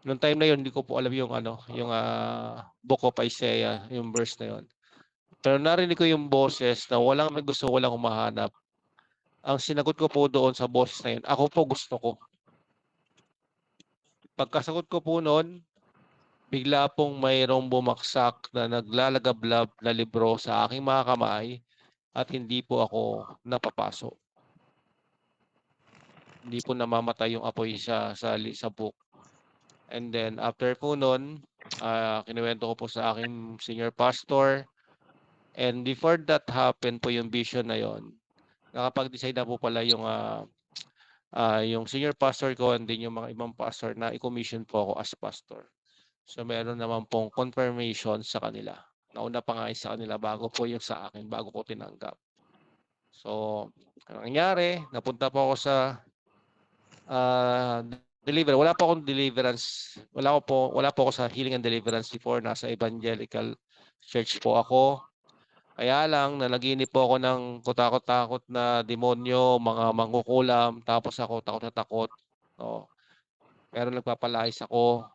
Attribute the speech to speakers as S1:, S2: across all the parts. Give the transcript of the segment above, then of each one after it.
S1: Noong time na yun, hindi ko po alam yung ano, yung Book of Isaiah, yung verse na yun. Pero narinig ko yung boses na walang may gusto, walang humahanap. Ang sinagot ko po doon sa boses na yun, ako po gusto ko. Pagkasagot ko po noon, bigla pong mayroong bumaksak na naglalagablab na libro sa aking mga kamay at hindi po ako napapaso. Hindi po namamatay yung apoy sa book. And then after po nun, kinuwento ko po sa aking senior pastor. And before that happened po yung vision na yon, nakapag-decide na po pala yung senior pastor ko and din yung mga ibang pastor na i-commission po ako as pastor. So meron naman pong confirmation sa kanila. Nauna pa nga sa kanila bago po yung sa akin, bago ko tinanggap. So, ang nangyari, napunta po ako sa deliver. Wala po akong deliverance. Wala po ako sa healing and deliverance before. Nasa evangelical church po ako. Kaya lang, nanaginip po ako ng kutakot-takot na demonyo, mga mangkukulam, tapos ako takot na takot. No? Pero nagpapalais ako.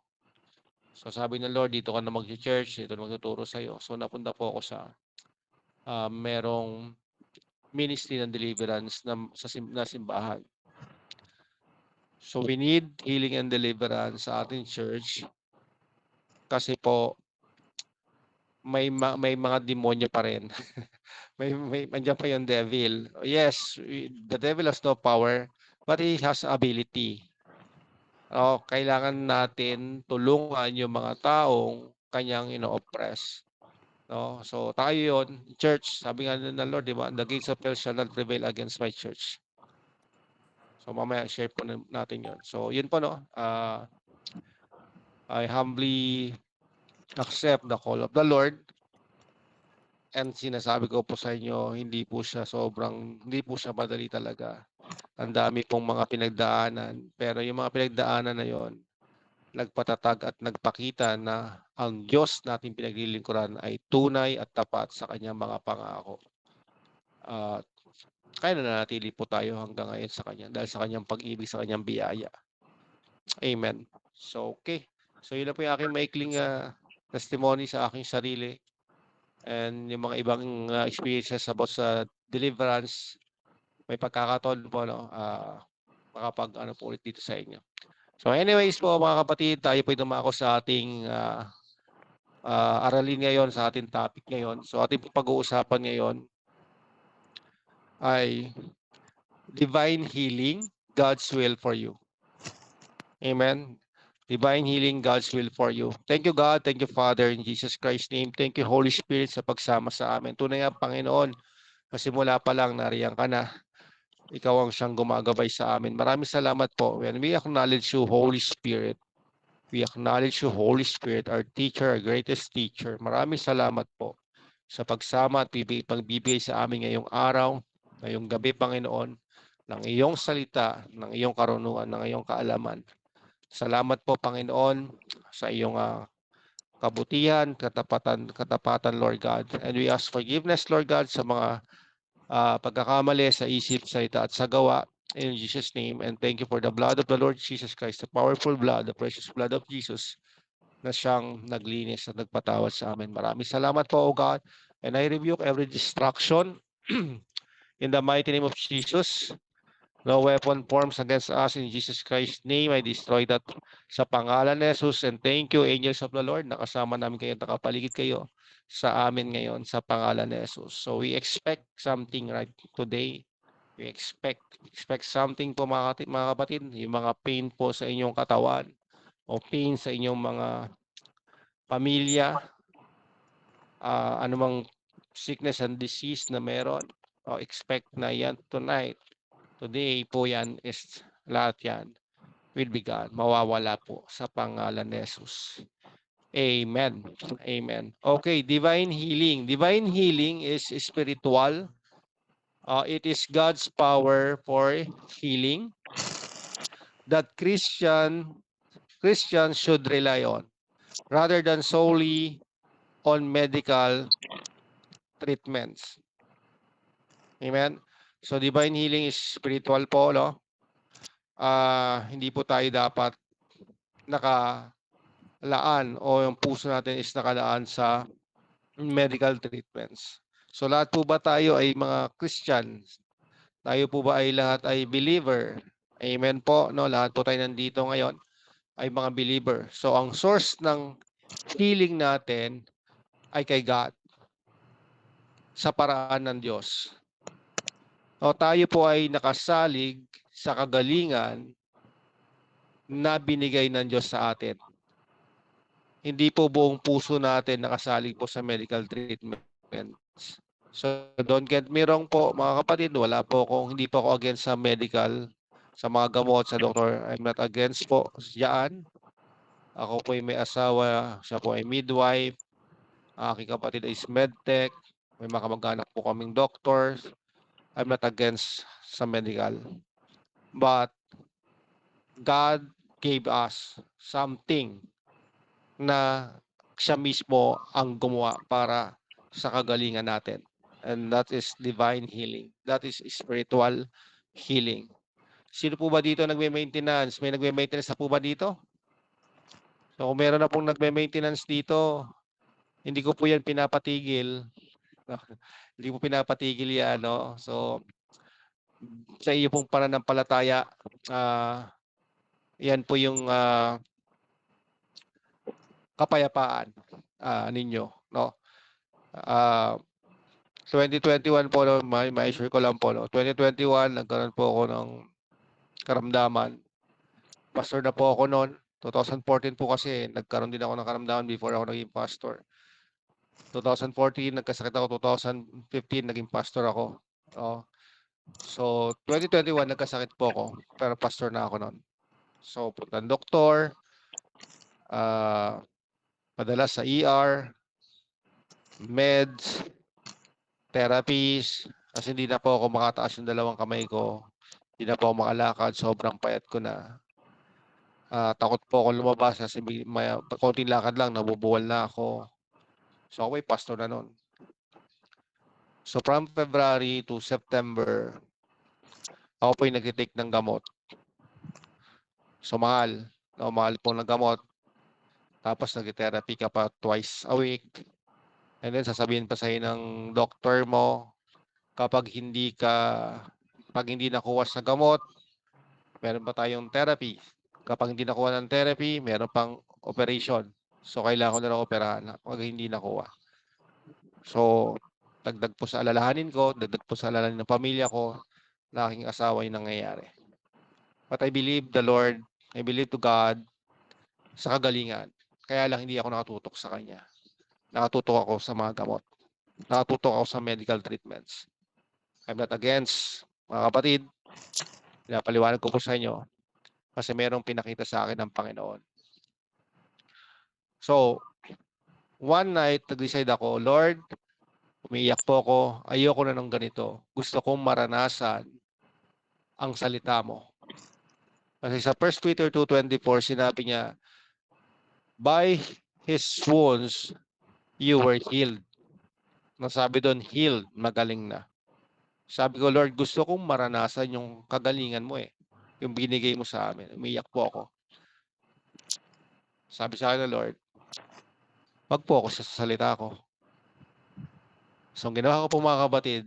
S1: So sabi ng Lord, dito ka na mag-church, dito na magtuturo sa'yo. So napunta po ako sa merong ministry ng deliverance na simbahan. So we need healing and deliverance sa ating church kasi po may mga demonyo pa rin. may andiyan pa yung devil. Yes, the devil has no power, but he has ability. Kailangan natin tulungan yung mga taong kanyang ino-oppress. No? So tayo yon, church, sabi nga ng Lord, di ba? The gates of hell shall not prevail against my church. So mamaya share po natin yon. So yun po, no. I humbly accept the call of the Lord. And sinasabi ko po sa inyo, hindi po siya madali talaga. Ang dami pong mga pinagdaanan. Pero yung mga pinagdaanan na yon, nagpatatag at nagpakita na ang Diyos nating pinaglilingkuran ay tunay at tapat sa kanyang mga pangako. Kaya nananatili po tayo hanggang ngayon sa kanya dahil sa kanyang pag-ibig, sa kanyang biyaya. Amen. So, okay. So, yun na po yung aking maikling testimony sa aking sarili and yung mga ibang experiences about sa deliverance. May pagkakataon po, no, makapag-ano po ulit dito sa inyo. So anyways po mga kapatid, tayo po dumako sa ating aralin ngayon, sa ating topic ngayon. So ating pag-uusapan ngayon ay divine healing, God's will for you. Amen. Divine healing, God's will for you. Thank you God, thank you Father, in Jesus Christ's name. Thank you Holy Spirit sa pagsama sa amin. Tunay nga Panginoon, kasi mula pa lang nariyan ka na. Ikaw ang siyang gumagabay sa amin. Maraming salamat po. When we acknowledge you, Holy Spirit, we acknowledge you, Holy Spirit, our teacher, our greatest teacher. Maraming salamat po sa pagsama at pagbibigay sa amin ngayong araw, ngayong gabi, Panginoon, ng iyong salita, ng iyong karunungan, ng iyong kaalaman. Salamat po, Panginoon, sa iyong kabutihan, katapatan, Lord God. And we ask forgiveness, Lord God, sa mga pagkakamali sa isip, salita at sa gawa. In Jesus' name, and thank you for the blood of the Lord Jesus Christ, the powerful blood, the precious blood of Jesus, na siyang naglinis at nagpatawad sa amin. Maraming salamat po, O God. And I rebuke every distraction in the mighty name of Jesus. No weapon forms against us in Jesus Christ's name. I destroy that sa pangalan ni Jesus. And thank you, angels of the Lord. Nakasama namin kayo, nakapaligid kayo sa amin ngayon sa pangalan ni Jesus. So we expect something right today. We expect something po mga kapatid. Yung mga pain po sa inyong katawan o pain sa inyong mga pamilya, anumang sickness and disease na meron, expect na yan tonight. Today po yan is lahat yan will be gone. Mawawala po sa pangalan ni Jesus. Amen. Amen. Okay, divine healing. Divine healing is spiritual. It is God's power for healing that Christians should rely on rather than solely on medical treatments. Amen. So divine healing is spiritual po, no? Hindi po tayo dapat laan o yung puso natin is nakalaan sa medical treatments. So lahat po ba tayo ay mga Christian? Tayo po ba ay lahat ay believer? Amen po, no? Lahat po tayo nandito ngayon ay mga believer. So ang source ng healing natin ay kay God sa paraan ng Diyos. O tayo po ay nakasalig sa kagalingan na binigay ng Diyos sa atin. Hindi po buong puso natin nakasalig po sa medical treatments. So don't get me wrong po mga kapatid, wala po akong, hindi po ako against sa medical, sa mga gamot, sa doktor. I'm not against po diyan. Ako po ay may asawa, siya po ay midwife, aking kapatid is medtech, may mga kamag-anak po kaming doctors. I'm not against sa medical. But God gave us something na siya mismo ang gumawa para sa kagalingan natin. And that is divine healing. That is spiritual healing. Sino po ba dito nagme-maintenance? May nagme-maintenance na po ba dito? So kung meron na pong nagme-maintenance dito, hindi ko po yan pinapatigil. Hindi po pinapatigil yan, no? So sa iyo pong pananampalataya, yan po yung kapayapaan ninyo, no? 2021 po, no, may share ko lang po, no? 2021, nagkaroon po ako ng karamdaman. Pastor na po ako noon. 2014 po kasi, nagkaroon din ako ng karamdaman before ako naging pastor. 2014, nagkasakit ako. 2015, naging pastor ako. Oh. So, 2021, nagkasakit po ako. Pero pastor na ako noon. So, punta ng doktor. Madalas sa ER. Meds. Therapies. Kasi hindi na po ako makataas yung dalawang kamay ko. Hindi na po ako makalakad. Sobrang payat ko na. Takot po ako lumabas kasi may konting lakad lang, nabubuwal na ako. So ako ay pastor na noon. So from February to September, ako po ay nag-take ng gamot. So mahal. No, mahal po ng gamot. Tapos nag-therapy ka pa twice a week. And then sasabihin pa sa'yo ng doctor mo, pag hindi nakuha sa gamot, meron pa tayong therapy. Kapag hindi nakuha ng therapy, meron pang operation. So, kailangan ko na lang operahan pag hindi nakuha. So, dagdag po sa alalahanin ko, dagdag po sa alalahanin ng pamilya ko, na aking asawa yung nangyayari. But I believe the Lord, I believe to God sa kagalingan. Kaya lang hindi ako nakatutok sa Kanya. Nakatutok ako sa mga gamot. Nakatutok ako sa medical treatments. I'm not against, mga kapatid. Pinapaliwanag ko po sa inyo kasi merong pinakita sa akin ng Panginoon. So, one night, nag-decide ako, Lord, umiiyak po ako, ayoko na ng ganito. Gusto kong maranasan ang salita mo. Kasi sa 1 Peter 2:24, sinabi niya, by His wounds, you were healed. Nasabi doon, healed, magaling na. Sabi ko, Lord, gusto kong maranasan yung kagalingan mo eh. Yung binigay mo sa amin. Umiiyak po ako. Sabi sa akin ng Lord, wag po ako sa salita ko. So, ang ginawa ko po mga kapatid,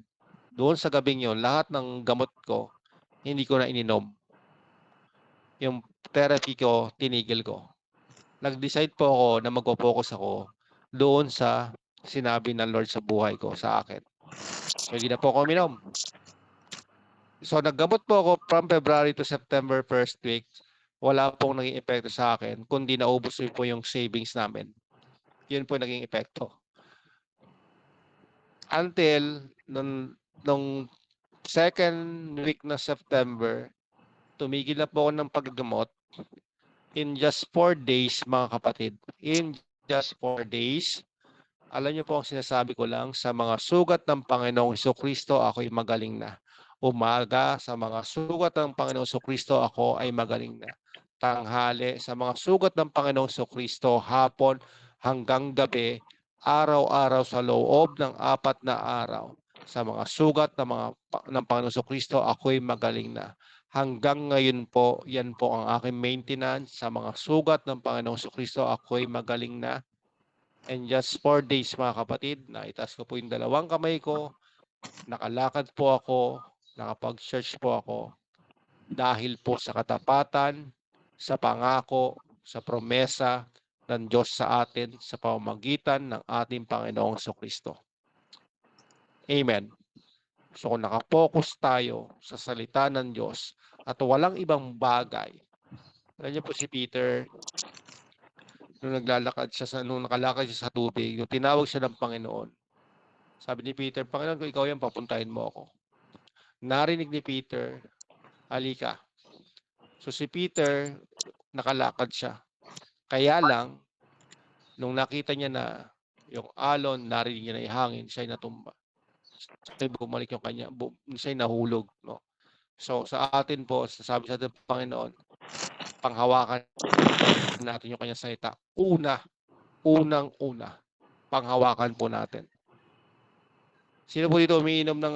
S1: doon sa gabing yon, lahat ng gamot ko, hindi ko na ininom. Yung therapy ko, tinigil ko. Nag-decide po ako na mag-focus ako doon sa sinabi ng Lord sa buhay ko, sa akin. So, hindi na po ako uminom. So, naggamot po ako from February to September first week. Wala pong naging epekto sa akin, kundi naubos po yung savings namin. Yun po naging epekto. Until nung second week na September, tumigil na po ako ng paggamot. In just 4 days, mga kapatid, in just 4 days, alam niyo po ang sinasabi ko lang, sa mga sugat ng Panginoong Jesucristo, ako'y magaling na. Umaga, sa mga sugat ng Panginoong Jesucristo, ako ay magaling na. Tanghali, sa mga sugat ng Panginoong Jesucristo, hapon hanggang gabi, araw-araw sa loob ng 4 na araw, sa mga sugat ng Panginoong Jesucristo, ako'y magaling na. Hanggang ngayon po, yan po ang aking maintenance sa mga sugat ng Panginoong Jesucristo. Ako'y magaling na. And just 4 days mga kapatid, naitaas ko po yung dalawang kamay ko, nakalakad po ako, nakapag-church po ako, dahil po sa katapatan, sa pangako, sa promesa ng Diyos sa atin sa pamamagitan ng ating Panginoong Jesucristo. Amen. So kung nakapokus tayo sa salita ng Diyos at walang ibang bagay, alam niyo po si Peter, nung nakalakad siya sa tubig, nung tinawag siya ng Panginoon, sabi ni Peter, Panginoon, kung ikaw yan, papuntahin mo ako. Narinig ni Peter, halika. So si Peter, nakalakad siya. Kaya lang, nung nakita niya na yung alon, narinig niya na yung hangin, siya'y natumba. Bumalik yung kanya, siya'y nahulog. No? So sa atin po, sasabi sa atin Panginoon, panghawakan natin yung kanyang salita. Unang-una, panghawakan po natin. Sino po dito umiinom ng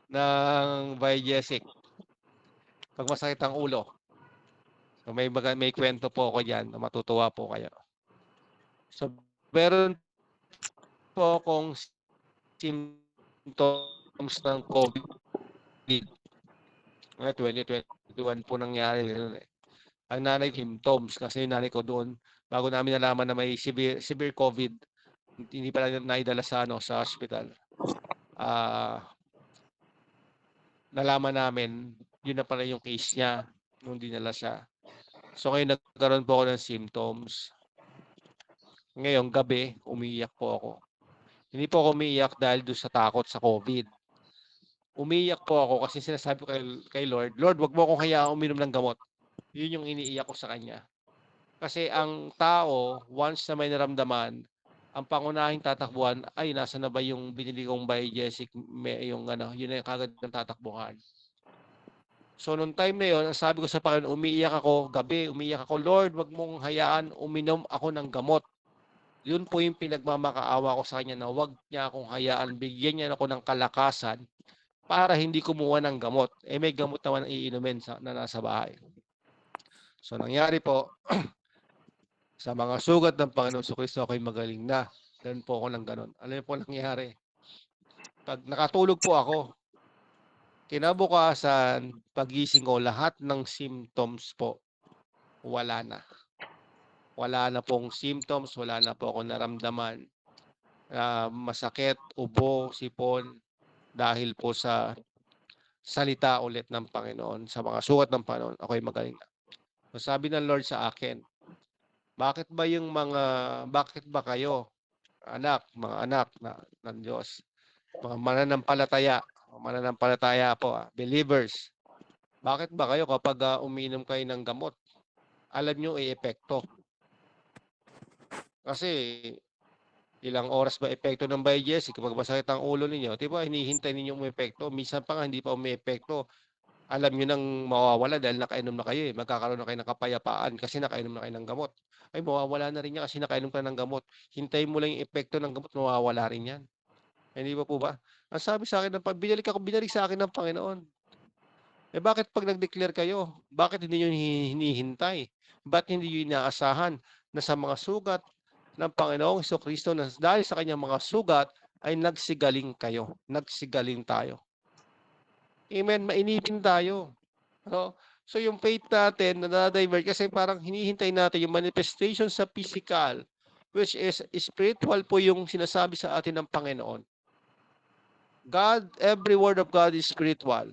S1: ng Biogesic? Pag masakit ang ulo. So may kwento po ako diyan, matutuwa po kayo. So meron po akong symptoms ng COVID. 2021 po nangyari yun eh. Ang nanay symptoms kasi yung nanay ko doon bago namin nalaman na may severe COVID, hindi pa lang naidala sa sa hospital. Nalaman namin yun na pala yung case niya nung dinala siya. So ngayon nagkaroon po ako ng symptoms. Ngayong gabi, umiiyak po ako. Hindi po ako umiiyak dahil doon sa takot sa COVID. Umiiyak po ako kasi sinasabi ko kay Lord, Lord, wag mo akong hayaan uminom ng gamot. Yun yung iniiyak ko sa Kanya. Kasi ang tao, once na may naramdaman, ang pangunahing tatakbuhan, ay, nasa na ba yung binili kong Biogesic, yun na kagad ng tatakbuhan. So, nung time na yun, sabi ko sa Panginoon, umiiyak ako, gabi, umiiyak ako, Lord, wag mong hayaan, uminom ako ng gamot. Yun po yung pinagmamakaawa ko sa Kanya na wag niya akong hayaan, bigyan niya ako ng kalakasan para hindi kumuha ng gamot. May gamot naman iinumin na nasa bahay. So, nangyari po, sa mga sugat ng Panginoon Jesucristo, ako'y magaling na. Ganun po ako ng ganun. Alam niyo po nangyari? Pag nakatulog po ako, kinabukasan, pagising ko, lahat ng symptoms po, wala na. Wala na pong symptoms, wala na po ako naramdaman. Masakit, ubo, sipon, dahil po sa salita ulit ng Panginoon, sa mga sugat ng Panginoon, ako'y magaling na. So, sabi ng Lord sa akin, bakit ba kayo, mga anak ng Diyos, mga mananampalataya po, believers, bakit ba kayo kapag umiinom kayo ng gamot, alam nyo epekto? Kasi ilang oras ba epekto ng Biogesic kapag masakit ang ulo ninyo, diba hinihintay ninyo umepekto, minsan pa nga hindi pa umepekto, alam nyo nang mawawala dahil nakainom na kayo magkakaroon na kayo ng kapayapaan kasi nakainom na kayo ng gamot. Ay, mawawala na rin yan kasi nakainom ka ng gamot. Hintayin mo lang yung epekto ng gamot, mawawala rin yan. Hindi ba po ba? Ang sabi sa akin, binalik sa akin ng Panginoon. Bakit pag nag-declare kayo, bakit hindi nyo hinihintay? Ba't hindi nyo inaasahan na sa mga sugat ng Panginoong Jesucristo na dahil sa kanyang mga sugat ay nagsigaling kayo, nagsigaling tayo. Amen, mainipin tayo. No? So yung faith natin na-divert kasi parang hinihintay natin yung manifestation sa physical, which is spiritual po yung sinasabi sa atin ng Panginoon. God, every word of God is spiritual.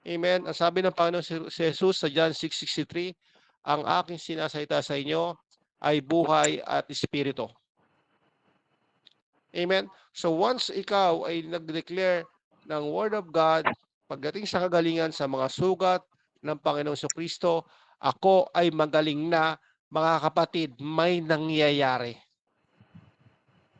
S1: Amen. Ang sabi ng Panginoon si Jesus sa John 6:63, ang aking sinasalita sa inyo ay buhay at espiritu. Amen. So once ikaw ay nag-declare ng word of God, pagdating sa kagalingan sa mga sugat ng Panginoong Jesucristo, ako ay magaling na, mga kapatid, may nangyayari.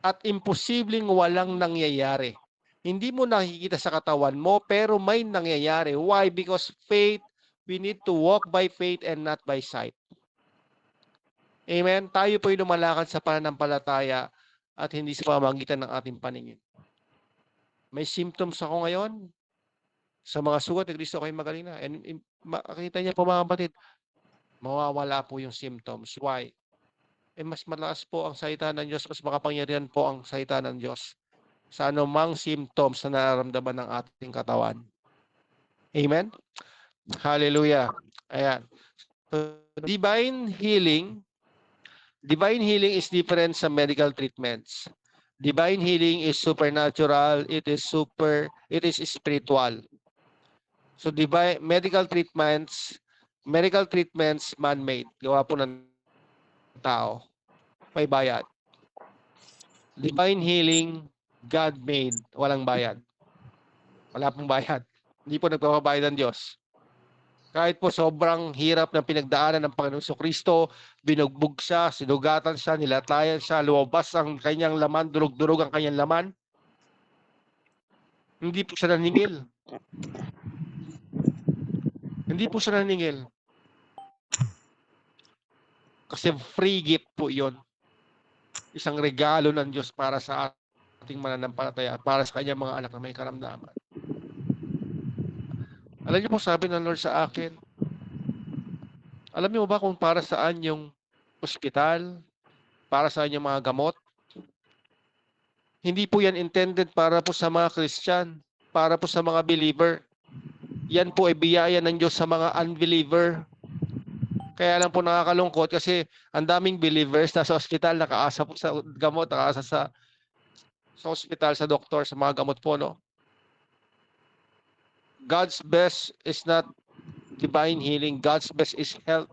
S1: At imposibleng walang nangyayari. Hindi mo nakikita sa katawan mo, pero may nangyayari. Why? Because faith, we need to walk by faith and not by sight. Amen? Tayo po'y lumalakad sa pananampalataya at hindi sa pamamagitan ng ating paningin. May symptoms ako ngayon. Sa mga sugat ni Kristo kayo magaling na. And makikita niya po mga kapatid, mawawala po yung symptoms. Why? Mas malakas po ang salita ng Diyos, mas makapangyarihan po ang salita ng Diyos sa anumang symptoms na nararamdaman ng ating katawan. Amen? Hallelujah. Ayan. So, divine healing is different sa medical treatments. Divine healing is supernatural, it is spiritual. So medical treatments man-made, gawa po ng tao, may bayad. Divine healing, God-made, walang bayad. Wala pong bayad. Hindi po nagpapabayad ng Diyos. Kahit po sobrang hirap ng pinagdaanan ng Panginoong Kristo, binugbog siya, sinugatan siya, nilatayan siya, lumabas ang kanyang laman, durog-durog ang kanyang laman. Hindi po siya naningil. Hindi po siya naningil. Kasi free gift po yon. Isang regalo ng Diyos para sa ating mananampalataya, para sa kanyang mga anak na may karamdaman. Alam niyo po sabi ng Lord sa akin, alam niyo ba kung para saan yung ospital, para saan yung mga gamot? Hindi po yan intended para po sa mga Christian, para po sa mga believer. Yan po ay biyaya ng Diyos sa mga unbeliever. Kaya lang po nakakalungkot kasi ang daming believers na sa ospital, nakaasa po sa gamot, nakaasa sa ospital, sa doktor, sa mga gamot po, no? God's best is not divine healing. God's best is health.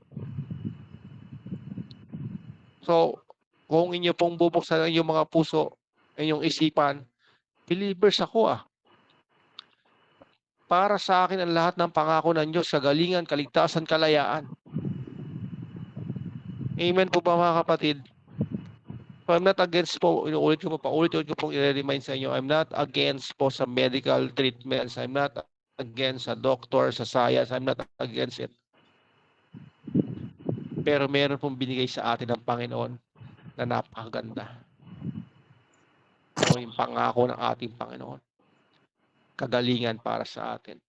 S1: So, kung inyo pong bubuksan ang inyong mga puso, inyong isipan, believers ako Para sa akin ang lahat ng pangako ng Diyos, kagalingan, kaligtasan, kalayaan. Amen po ba mga kapatid? So I'm not against po, paulit ko pong i-remind sa inyo, I'm not against po sa medical treatments. I'm not against sa doctor, sa science. I'm not against it. Pero meron pong binigay sa atin ng Panginoon na napakaganda. O yung pangako ng ating Panginoon. Kagalingan para sa atin.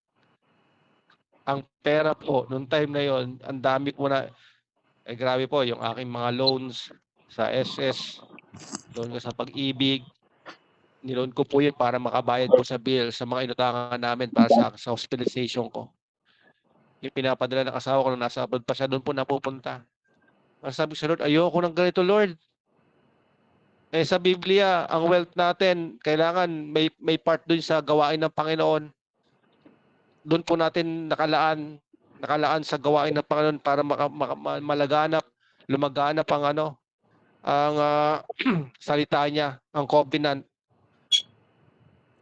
S1: Ang pera po, noong time na yon, ang dami ko na, grabe po, yung aking mga loans sa SS, loan ko sa Pag-ibig, niloan ko po yun para makabayad po sa bill sa mga inutangan namin para sa hospitalization ko. Yung pinapadala ng asawa ko nung nasa abroad pa siya, doon po napupunta. Ang sabi sa Lord, ayoko ng ganito, Lord. Sa Biblia, ang wealth natin, kailangan may part doon sa gawain ng Panginoon. Doon po natin nakalaan sa gawain ng Panginoon para malaganap, lumaganap ang salita niya, ang covenant.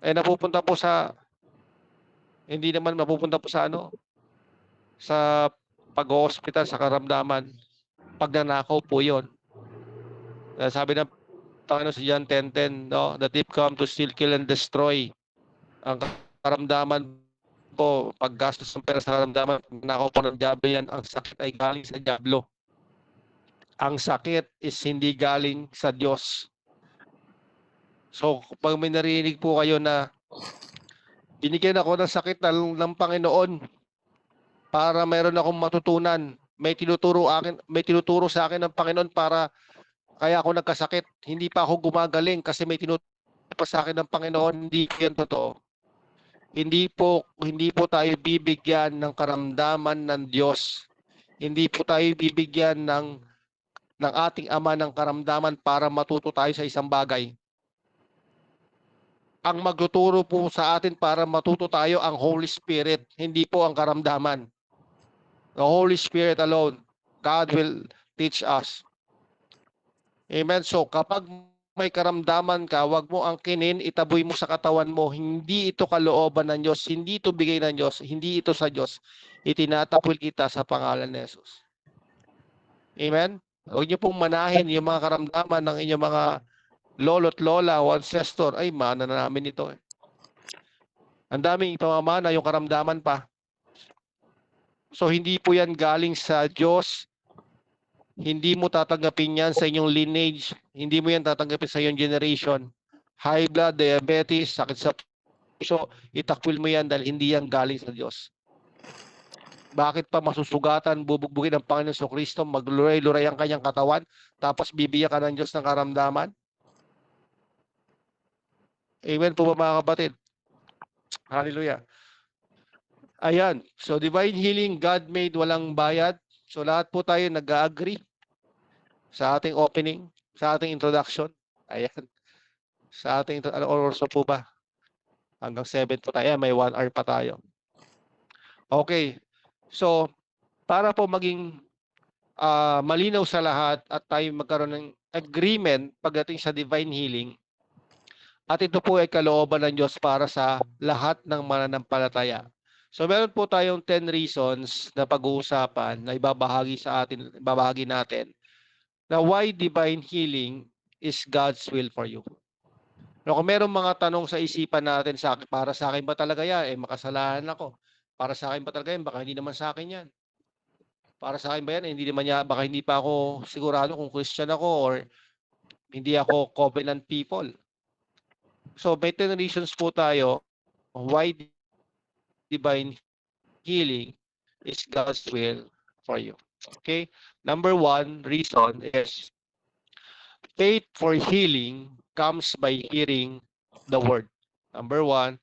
S1: Napupunta po sa, hindi naman mapupunta po sa sa pag-hospital, sa karamdaman. Pagnanakaw po yun. Sabi ng Panginoon sa John 10:10, no? The thief come to steal, kill, and destroy. Ang karamdaman po, paggastos ng pera sa karamdaman, pagnanakaw po ng diablo yan, ang sakit ay galing sa diablo. Ang sakit is hindi galing sa Diyos. So, pag may narinig po kayo na binigyan ako ng sakit ng Panginoon para mayroon akong matutunan, may tinuturo sa akin ng Panginoon para kaya ako nagkasakit, hindi pa ako gumagaling kasi may tinuturo pa sa akin ng Panginoon, hindi yan totoo. Hindi po tayo bibigyan ng karamdaman ng Diyos. Hindi po tayo bibigyan ng ating Ama ng karamdaman para matuto tayo sa isang bagay. Ang magtuturo po sa atin para matuto tayo ang Holy Spirit, hindi po ang karamdaman. The Holy Spirit alone, God will teach us. Amen. So kapag may karamdaman ka, wag mo angkinin, itaboy mo sa katawan mo. Hindi ito kalooban ng Diyos, hindi ito bigay ng Diyos, hindi ito sa Diyos. Itinatapil kita sa pangalan ni Jesus. Amen. Huwag niyo pong manahin yung mga karamdaman ng inyong mga lolo't lola o ancestor. Ay, mana na namin ito. Ang daming ipamamana yung karamdaman pa. So hindi po yan galing sa Diyos. Hindi mo tatanggapin yan sa inyong lineage. Hindi mo yan tatanggapin sa inyong generation. High blood, diabetes, sakit sa puso, itakwil mo yan dahil hindi yan galing sa Diyos. Bakit pa masusugatan, bubugbugin ng Panginoon sa Kristo, magluray-luray ang kanyang katawan, tapos bibigyan ka ng Diyos ng karamdaman? Amen po ba mga kapatid? Hallelujah. Ayan. So divine healing, God made, walang bayad. So lahat po tayo nag-agree sa ating opening, sa ating introduction. Ayan. Sa ating, ano oras po ba? Hanggang 7 po tayo. May 1 hour pa tayo. Okay. So, para po maging malinaw sa lahat at tayo magkaroon ng agreement pagdating sa divine healing, at ito po ay kalooban ng Diyos para sa lahat ng mananampalataya. So meron po tayong 10 reasons na pag-uusapan na ibabahagi natin na why divine healing is God's will for you. No, kung merong mga tanong sa isipan natin, para sa akin ba talaga yan? Makasalanan ako. Para sa akin ba talaga yan? Baka hindi naman sa akin yan. Para sa akin ba yan? Hindi naman niya, baka hindi pa ako sigurado kung Christian ako or hindi ako covenant people. So, may 10 reasons po tayo why divine healing is God's will for you. Okay? Number 1 reason is faith for healing comes by hearing the word. Number 1,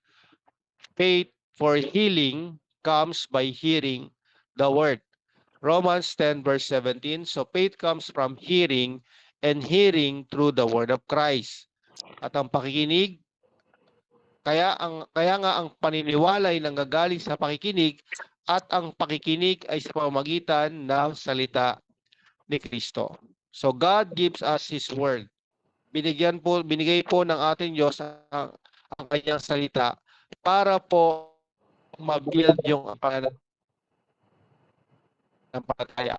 S1: faith for healing comes by hearing the word. Romans 10 verse 17. So faith comes from hearing and hearing through the word of Christ. At ang pakikinig, kaya nga ang paniniwala ay nanggagaling sa pakikinig at ang pakikinig ay sa pamamagitan ng salita ni Kristo. So God gives us His word. Binigay po ng ating Diyos ang kanyang salita para po mag-build yung pananampalataya.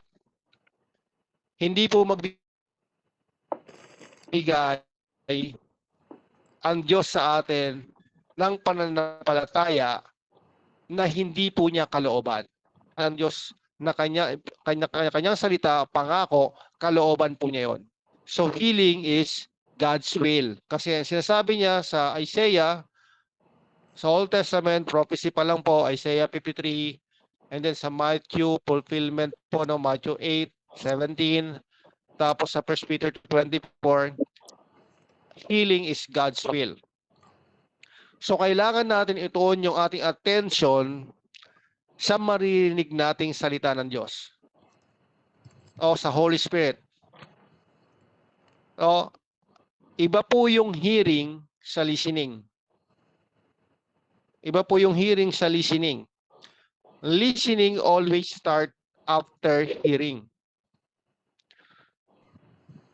S1: Hindi po magbigay ang Diyos sa atin ng pananampalataya na hindi po niya kalooban. Ang Diyos na kanyang salita, pangako, kalooban po niya yon. So healing is God's will. Kasi sinasabi niya sa Isaiah, sa Old Testament, prophecy pa lang po, Isaiah 53, and then sa Matthew, fulfillment po, no, Matthew 8, 17, tapos sa 1 Peter 24, healing is God's will. So kailangan natin ituon yung ating attention sa maririnig nating salita ng Diyos. O sa Holy Spirit. O, iba po yung hearing sa listening. Iba po yung hearing sa listening. Listening always start after hearing.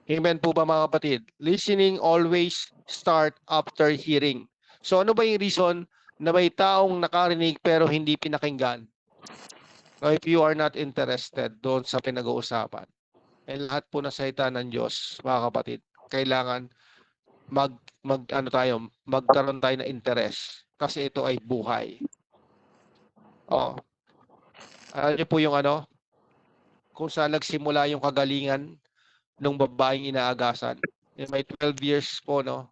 S1: Amen po ba mga kapatid? Listening always start after hearing. So ano ba yung reason na may taong nakarinig pero hindi pinakinggan? Now, if you are not interested doon sa pinag-uusapan, lahat po na salita ng Diyos, mga kapatid, kailangan magkaroon tayo ng interest kasi ito ay buhay. Oh. Alam niyo po yung kung saan nagsimula yung kagalingan ng babaeng inaagasan. May 12 years po, no,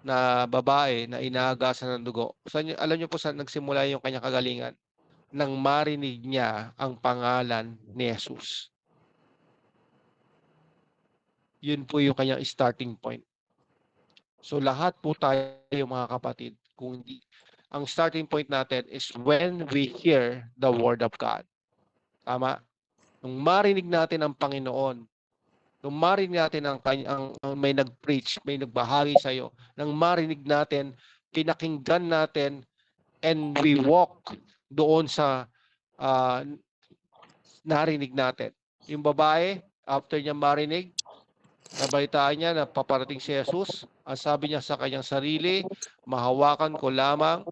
S1: na babae na inaagasan ng dugo. Alam niyo po saan nagsimula yung kanyang kagalingan? Nang marinig niya ang pangalan ni Jesus. Yun po yung kanyang starting point. So lahat po tayo mga kapatid, kung hindi, ang starting point natin is when we hear the word of God. Tama? Nung marinig natin ang Panginoon, nung marinig natin ang may nag-preach, may nagbahagi sa iyo, nang marinig natin, pinakinggan natin, and we walk doon sa narinig natin. Yung babae, after niya marinig, nabalitaan niya na paparating si Jesus, ang sabi niya sa kanyang sarili, mahawakan ko lamang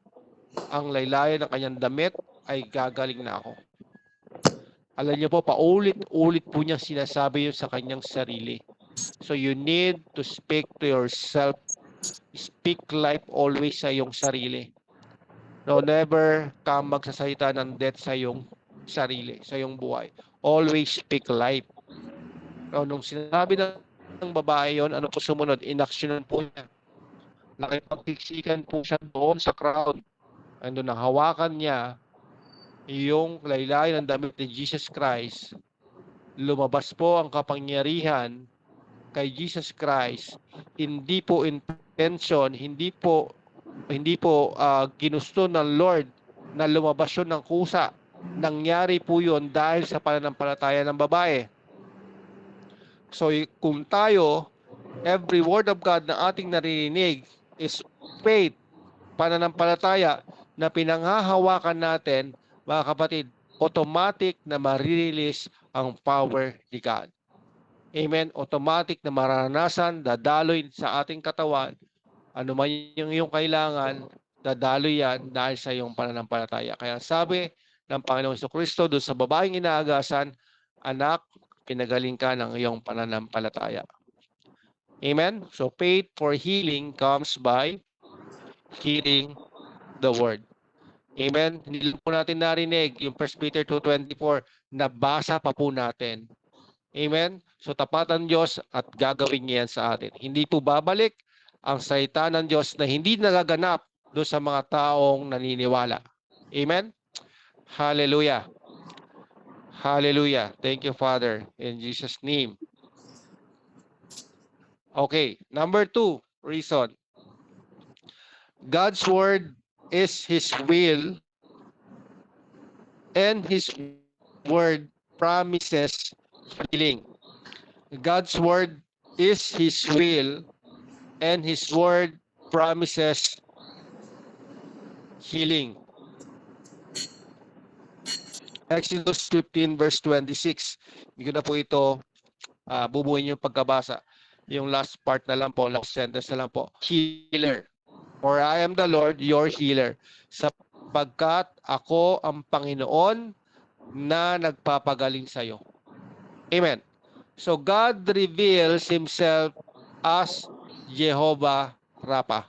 S1: ang laylayan ng kanyang damit, ay gagaling na ako. Alam niyo po, paulit-ulit po niya sinasabi yun sa kanyang sarili. So you need to speak to yourself. Speak life always sa iyong sarili. No, never ka magsasalita ng death sa iyong sarili, sa iyong buhay. Always speak life. No, nung sinabi ng babae yon, ano po sumunod? Inaksyonan po niya. nakipagsiksikan po siya doon sa crowd. Ando hawakan niya yung laylayan ng damit ni Jesus Christ. Lumabas po ang kapangyarihan kay Jesus Christ. Hindi po intention, hindi po ginusto ng Lord na lumabas yun ng kusa. Nangyari po yun dahil sa pananampalataya ng babae. So kung tayo, every word of God na ating naririnig is faith, pananampalataya na pinanghahawakan natin, mga kapatid, automatic na marirelease ang power ni God. Amen? Automatic na maranasan, dadaloy sa ating katawan, ano man yung iyong kailangan, dadaloy yan dahil sa iyong pananampalataya. Kaya sabi ng Panginoong Jesucristo doon sa babaeng inaagasan, anak, pinagaling ka ng iyong pananampalataya. Amen? So faith for healing comes by hearing the word. Amen? Hindi po natin narinig yung 1 Peter 2:24, nabasa pa po natin. Amen? So tapatan Diyos at gagawin niya yan sa atin. Hindi po babalik ang salita ng Diyos na hindi nagaganap doon sa mga taong naniniwala. Amen? Hallelujah. Hallelujah. Thank you, Father. In Jesus' name. Okay. Number 2 reason. God's word is His will, and His word promises healing. God's word is His will, and His word promises healing. Exodus 15 verse 26. Hindi ko na po ito bubuhin yung pagkabasa. Yung last part na lang po, last sentence na lang po. Healer. For I am the Lord, your healer. Sapagkat ako ang Panginoon na nagpapagaling sa iyo. Amen. So God reveals Himself as Jehovah Rapha,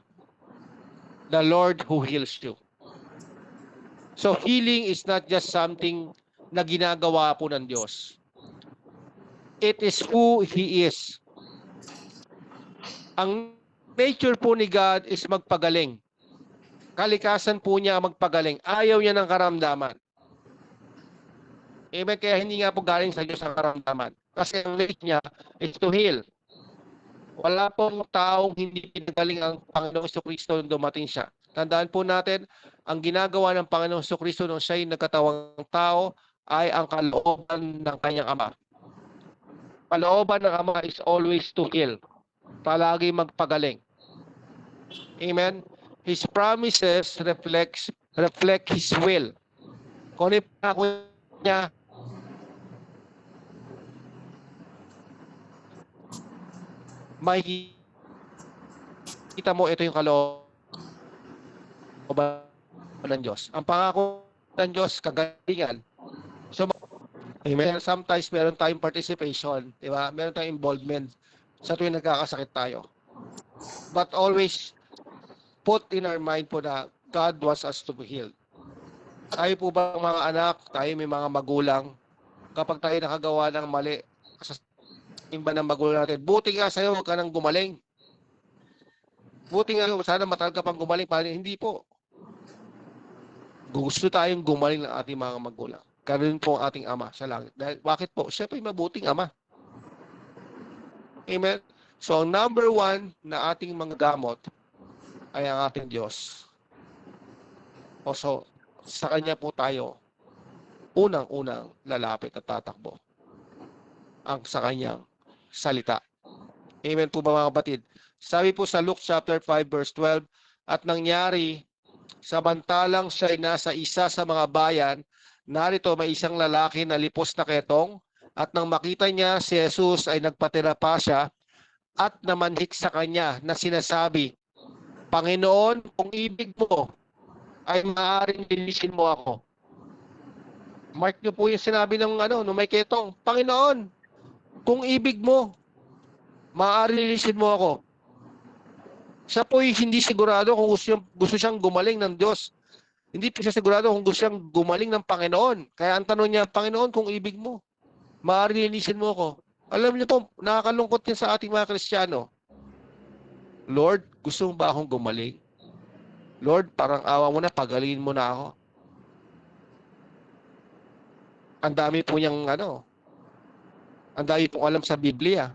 S1: the Lord who heals you. So healing is not just something na ginagawa po ng Diyos. It is who He is. Ang nature po ni God is magpagaling. Kalikasan po niya magpagaling. Ayaw niya ng karamdaman. Amen. Kaya hindi nga po galing sa Diyos ang karamdaman. Kasi ang nature niya is to heal. Wala pong taong hindi pinagaling ang Panginoong Jesucristo nung dumating siya. Tandaan po natin, ang ginagawa ng Panginoong Jesucristo nung siya'y nagkatawang tao ay ang kalooban ng kanyang Ama. Kalooban ng Ama is always to heal. Palagi magpagaling. Amen? His promises reflect His will. Kung ano yung pangako niya, makikita mo ito yung kalooban ng Diyos. Ang pangako ng Diyos, kagalingan. So, amen. Sometimes meron tayong participation, di ba? Meron tayong involvement sa tuwing nagkakasakit tayo. But always put in our mind po na God wants us to be healed. Tayo po ba mga anak, tayo may mga magulang, kapag tayo nakagawa ng mali sa imba ng magulang natin, buti nga sa'yo, huwag ka nang gumaling. Buti nga, sana matagal ka pang gumaling. Hindi po. Gusto tayong gumaling ng ating mga magulang. Karoon po ang ating Ama sa langit. Dahil, bakit po? Siya po yung mabuting Ama. Amen? So, ang number 1 na ating mga gamot ay ang ating Diyos. So, sa Kanya po tayo unang-unang lalapit at tatakbo. Ang sa Kanyang salita. Amen po ba mga kapatid? Sabi po sa Luke chapter 5 verse 12, at nangyari, samantalang siya ay nasa isa sa mga bayan, narito may isang lalaki na lipos na ketong, at nang makita niya si Jesus ay nagpatira pa siya, at namanhik sa kanya na sinasabi, Panginoon, kung ibig mo, ay maaaring linisin mo ako. Mark niyo po yung sinabi ng nung may ketong, Panginoon, kung ibig mo, maaaring linisin mo ako. Siya po'y hindi sigurado kung gusto siyang gumaling ng Diyos. Hindi po siya sigurado kung gusto siyang gumaling ng Panginoon. Kaya ang tanong niya, Panginoon, kung ibig mo, maaaring linisin mo ako. Alam niyo po, nakakalungkot yan sa ating mga Kristiyano. Lord, gusto mo ba akong gumaling? Lord, parang awa mo na, pagalingin mo na ako. Ang dami po niyang ang dami pong alam sa Biblia.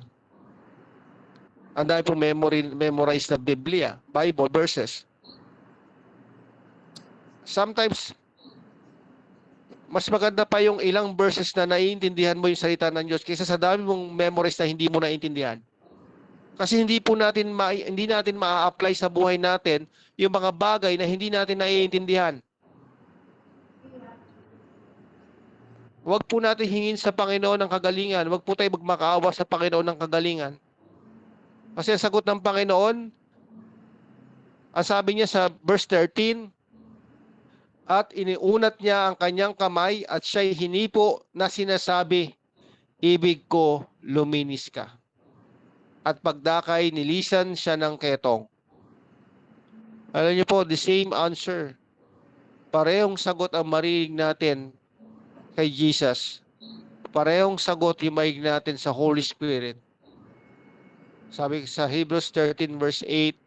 S1: Ang dami pong memorize na Biblia, Bible verses. Sometimes, mas maganda pa yung ilang verses na naiintindihan mo yung salita ng Diyos kaysa sa dami mong memorize na hindi mo naiintindihan. Kasi hindi natin ma-apply sa buhay natin yung mga bagay na hindi natin naiintindihan. Huwag po natin hingin sa Panginoon ng kagalingan. Huwag po tayo magmakaawa sa Panginoon ng kagalingan. Kasi ang sagot ng Panginoon, ang sabi niya sa verse 13, at iniunat niya ang kanyang kamay at siya'y hinipo na sinasabi, ibig ko, luminis ka. At pagdakay, nilisan siya ng ketong. Alam niyo po, the same answer. Parehong sagot ang marinig natin kay Jesus. Parehong sagot yung marinig natin sa Holy Spirit. Sabi sa Hebrews 13 verse 8,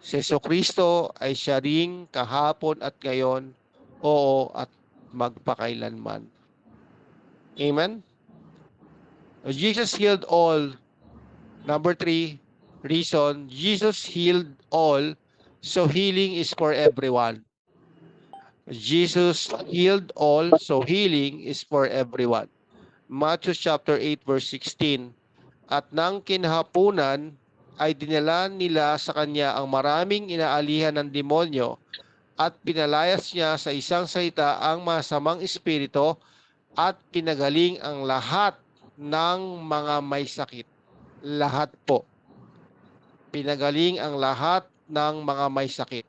S1: si Jesucristo ay siya ring kahapon at ngayon, oo at magpakailanman. Amen? Jesus healed all. Number 3, reason, Jesus healed all, so healing is for everyone. Jesus healed all, so healing is for everyone. Matthew chapter 8 verse 16, at nang kinahapunan ay dinala nila sa kanya ang maraming inaalihan ng demonyo at pinalayas niya sa isang salita ang masamang espiritu at pinagaling ang lahat ng mga may sakit. Lahat po. Pinagaling ang lahat ng mga may sakit.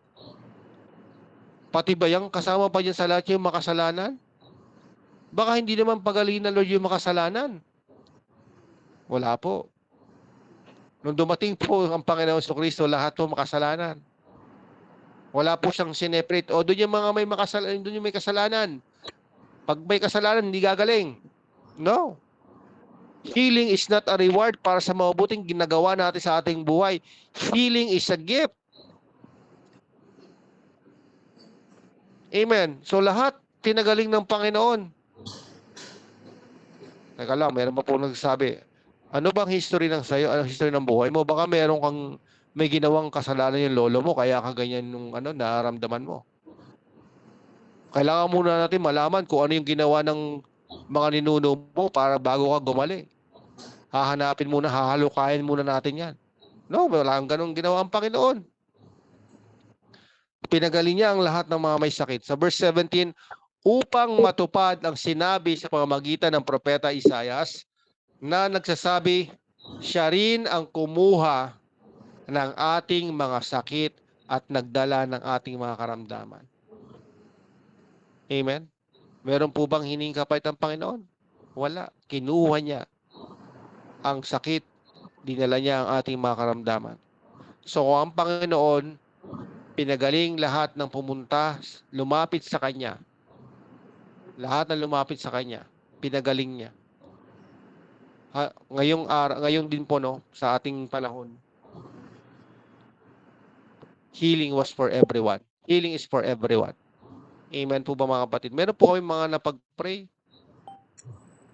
S1: Pati ba yung kasama pa dyan sa lahat yung makasalanan? Baka hindi naman pagalingin ng Lord yung makasalanan. Wala po. Nung dumating po ang Panginoon Jesucristo, lahat po makasalanan. Wala po siyang sineprate. O doon yung mga may makasalanan, doon yung may kasalanan. Pag may kasalanan, hindi gagaling. No. Healing is not a reward para sa mabuting ginagawa natin sa ating buhay. Healing is a gift. Amen. So lahat, tinagaling ng Panginoon. Teka lang, meron pa po nagsasabi, ano bang history ng sayo? Anong history ng buhay mo? Baka meron kang may ginawang kasalanan yung lolo mo, kaya ka ganyan nung nararamdaman mo. Kailangan muna natin malaman kung ano yung ginawa ng mga ninuno mo para bago ka gumaling. Hahanapin muna, hahalukayin muna natin yan. No, wala kang ganun ginawa ang Panginoon. Pinagaling niya ang lahat ng mga may sakit. Sa verse 17, upang matupad ang sinabi sa pamamagitan ng propeta Isaias na nagsasabi, siya rin ang kumuha ng ating mga sakit at nagdala ng ating mga karamdaman. Amen? Meron po bang hining kapait ang Panginoon? Wala. Kinuha niya ang sakit, dinala niya ang ating mga karamdaman. So ang Panginoon, pinagaling lahat ng pumunta, lumapit sa Kanya. Lahat ng lumapit sa Kanya, pinagaling niya. Ngayong din po sa ating panahon, healing was for everyone. Healing is for everyone. Amen po ba mga kapatid? Meron po kami mga napag-pray.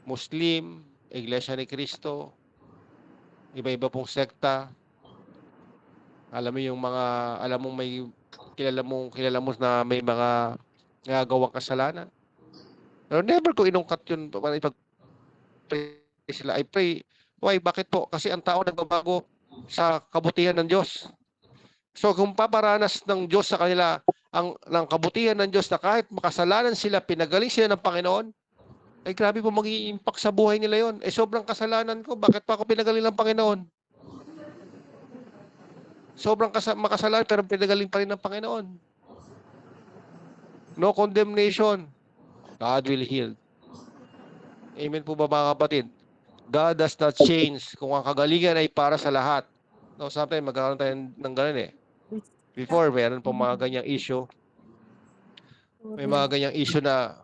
S1: Muslim, Iglesia ni Cristo, iba-iba pong sekta. Alam mo yung mga, alam mong may, kilala mo na may mga nagagawang kasalanan. Pero never ko inungkat yun para ipag-pray sila. I pray, why? Bakit po? Kasi ang tao nagbabago sa kabutihan ng Diyos. So kung paparanas ng Diyos sa kanila ng kabutihan ng Diyos na kahit makasalanan sila, pinagaling sila ng Panginoon, ay grabe po magiging impact sa buhay nila yon. Sobrang kasalanan ko, bakit pa ako pinagaling ng Panginoon? Sobrang makasalanan pero pinagaling pa rin ng Panginoon. No condemnation. God will heal. Amen po ba mga kapatid? God does not change. Kung ang kagalingan ay para sa lahat. No, sometimes magkakaroon tayo ng ganun eh. Before, meron po mga ganyang issue. May mga ganyang issue na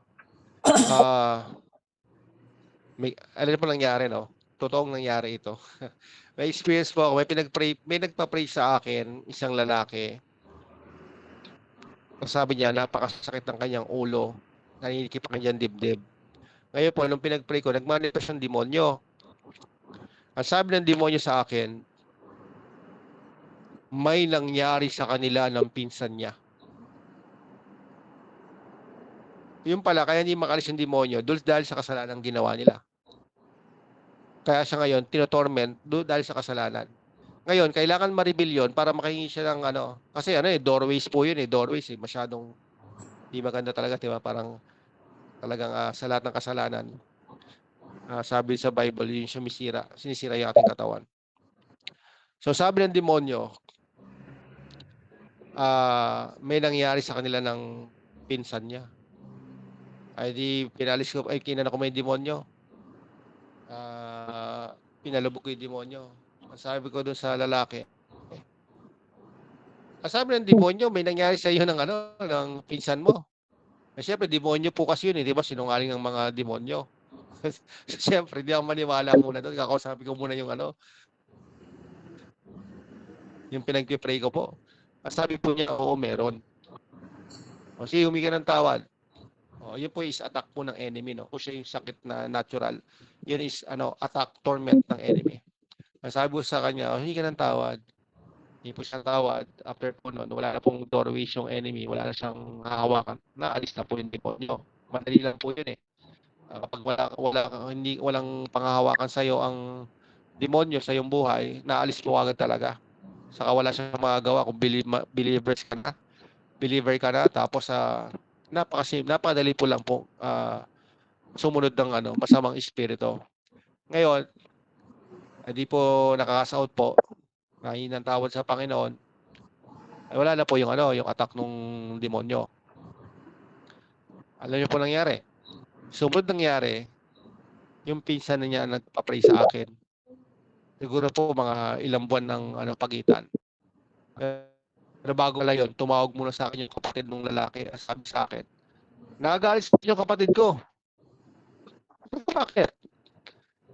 S1: may, alam po nangyari, no? totoong nangyari ito. May experience po ako, may nagpa-pray sa akin, isang lalaki. Sabi niya, napakasakit ng kanyang ulo, naninikip ang kanyang dibdib. Ngayon po, nung pinag-pray ko, nagmanifest ng demonyo. Ang sabi ng demonyo sa akin, may nangyari sa kanila ng pinsan niya. Yung pala, kaya hindi makalis yung demonyo, dahil sa kasalanan ginawa nila. Kaya siya ngayon, tinotorment dahil sa kasalanan. Ngayon, kailangan ma-reveal yun para makahingi siya ng ano. Kasi doorways po yun doorways masyadong di maganda talaga, diba? Parang talagang sa lahat ng kasalanan. Sabi sa Bible, yun sinisira yung ating katawan. So sabi ng demonyo, may nangyari sa kanila ng pinsan niya. Ay di pinalis ko, kinana ko may demonyo. Pinalubog ko yung demonyo. Sabi ko doon sa lalaki, sabi ng demonyo, may nangyari sa iyo ng pinsan mo. Siyempre, demonyo po kasi yun, di ba? Sinungaling ng mga demonyo. Siyempre, di ako maniwala muna doon. Kakausapin ko muna yung yung pinag-pray ko po. Sabi po niya, oo, meron. O sige, humingi ng tawad. Yun po is attack po ng enemy, no? Kung siya yung sakit na natural, yun is attack, torment ng enemy. Sabi po sa kanya, humingi ka ng tawad. Hindi po siya tawad. After po noon, wala na pong doorways yung enemy, wala na siyang hahawakan. Naalis na po yung demonyo. Madali lang po yun kapag walang panghahawakan sa iyo ang demonyo sa iyong buhay, naalis po agad talaga. Saka wala siyang magagawa kung believer ka na, tapos napakadali po lang po sumunod ng masamang espiritu. Ngayon, hindi po nakakasaot po, nahingi ng tawad sa Panginoon, ay wala na po yung attack ng demonyo. Alam niyo po nangyari? Sumunod nangyari, yung pinsan niya nagpa-pray sa akin. Siguro po mga ilang buwan ng pagitan. Pero bago lang yun, tumawag muna sa akin yung kapatid ng lalaki. Sabi sa akin, nagagalit yung kapatid ko. Bakit?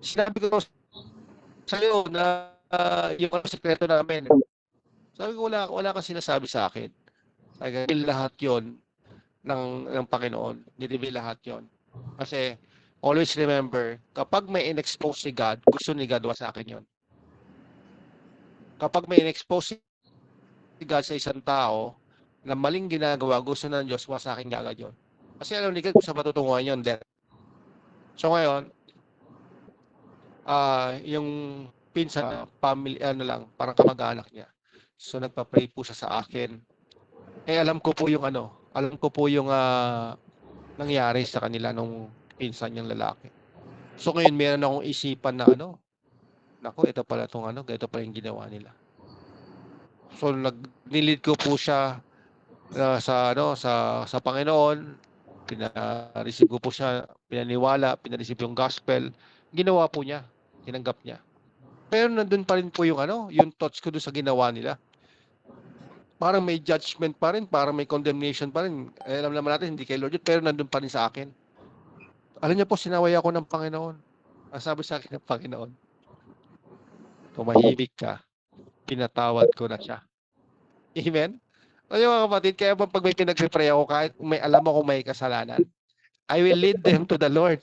S1: Sinabi ko sa iyo na yung sekreto namin. Sabi ko, wala kang sinasabi sa akin. Nag-reveal lahat yon ng Panginoon. Ni-reveal lahat yon. Kasi, always remember, kapag may in-expose si God, gusto ni God sa akin yon. Kapag may in-expose si God sa isang tao na maling ginagawa, gusto ng Diyos, sa akin agad yun. Kasi alam ni God kung saan matutunguhan yun. So ngayon, yung pinsan, family, parang kamag-anak niya. So nagpa-pray po siya sa akin. Alam ko po yung nangyari sa kanila nung pinsan niyang lalaki. So ngayon meron akong isipan na nako, ito pala ito pala yung ginawa nila. So nilid ko po siya sa Panginoon, pina-receive ko po siya, pina-receive yung gospel. Ginawa po niya, tinanggap niya. Pero nandun pa rin po yung yung thoughts ko doon sa ginawa nila. Parang may judgment pa rin, parang may condemnation pa rin. Alam naman natin, hindi kay Lord yun, pero nandun pa rin sa akin. Alam niyo po, sinaway ako ng Panginoon. Ang sabi sa akin ng Panginoon, tumahimik ka, pinatawad ko na siya. Amen? Alam mga kapatid, kaya pag may pinag-pray ako, kahit alam mo kung may kasalanan, I will lead them to the Lord.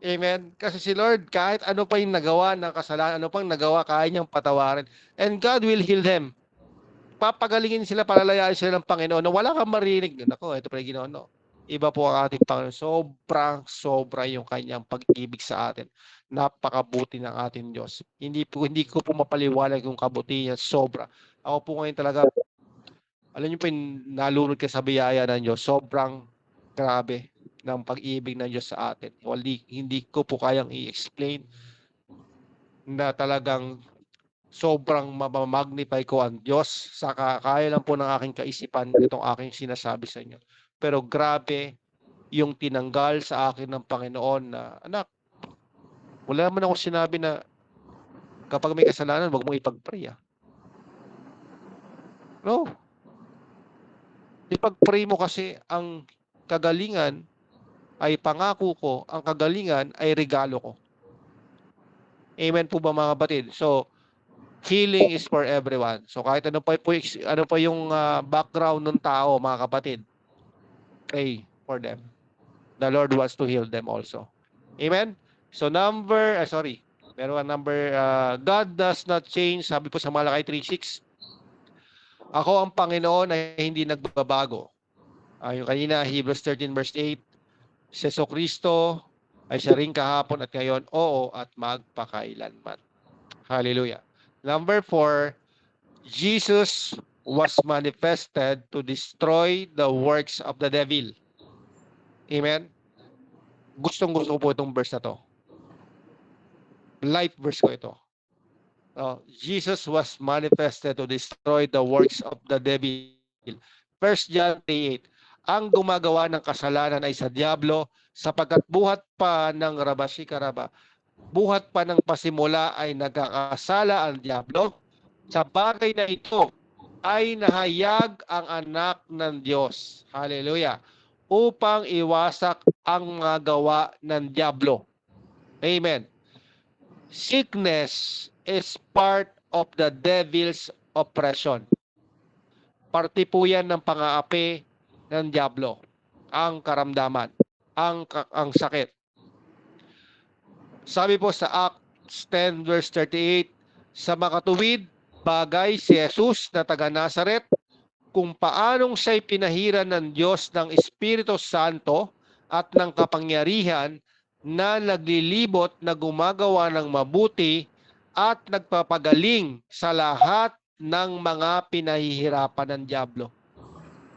S1: Amen? Kasi si Lord, kahit ano pa yung nagawa ng kasalanan, ano pang nagawa, kaya niyang patawarin. And God will heal them. Papagalingin sila, palalayain sila ng Panginoon na wala kang marinig. Nako, ito pala ginawa, no? Iba po ang ating Panginoon. Sobra yung kanyang pag-ibig sa atin. Napakabuti ng ating Diyos. Hindi ko po mapaliwanag yung kabutihan. Sobra. Ako po ngayon talaga, alam niyo po yung nalunod ka sa biyaya ng Diyos. Sobrang grabe ng pag-ibig ng Diyos sa atin. Hindi ko po kayang i-explain na talagang sobrang mamagnify ko ang Diyos. Saka kaya lang po ng aking kaisipan itong aking sinasabi sa inyo. Pero grabe yung tinanggal sa akin ng Panginoon na, anak, wala man ako sinabi na kapag may kasalanan, wag mong ipag-pray. No. Ipag-pray mo kasi ang kagalingan ay pangako ko, ang kagalingan ay regalo ko. Amen po ba mga kapatid? So, healing is for everyone. So kahit ano pa yung background ng tao, mga kapatid, pray for them. The Lord wants to heal them also. Amen? So God does not change. Sabi po sa Malakay 3:6, ako ang Panginoon ay hindi nagbabago. Yung kanina, Hebrews 13 verse 8, si Jesucristo ay siya rin kahapon at ngayon, oo, at magpakailanman. Hallelujah. Number 4, Jesus was manifested to destroy the works of the devil. Amen? Gustong-gusto ko po itong verse na to. Life verse ko ito. Jesus was manifested to destroy the works of the devil. 1 John 3:8. Ang gumagawa ng kasalanan ay sa diablo, sapagkat buhat pa ng Rabashikaraba, buhat pa ng pasimula ay nagkakasala ang diablo. Sa bagay na ito ay nahayag ang anak ng Diyos. Hallelujah. Upang iwasak ang mga gawa ng diablo. Amen. Sickness is part of the devil's oppression. Parte po yan ng pang-aapi ng diablo. Ang karamdaman, ang sakit. Sabi po sa Acts 10 verse 38, sa makatuwid bagay si Jesus na taga Nazaret, kung paanong siya'y pinahiran ng Diyos ng Espiritu Santo at ng kapangyarihan na naglilibot na gumagawa ng mabuti at nagpapagaling sa lahat ng mga pinahihirapan ng diablo.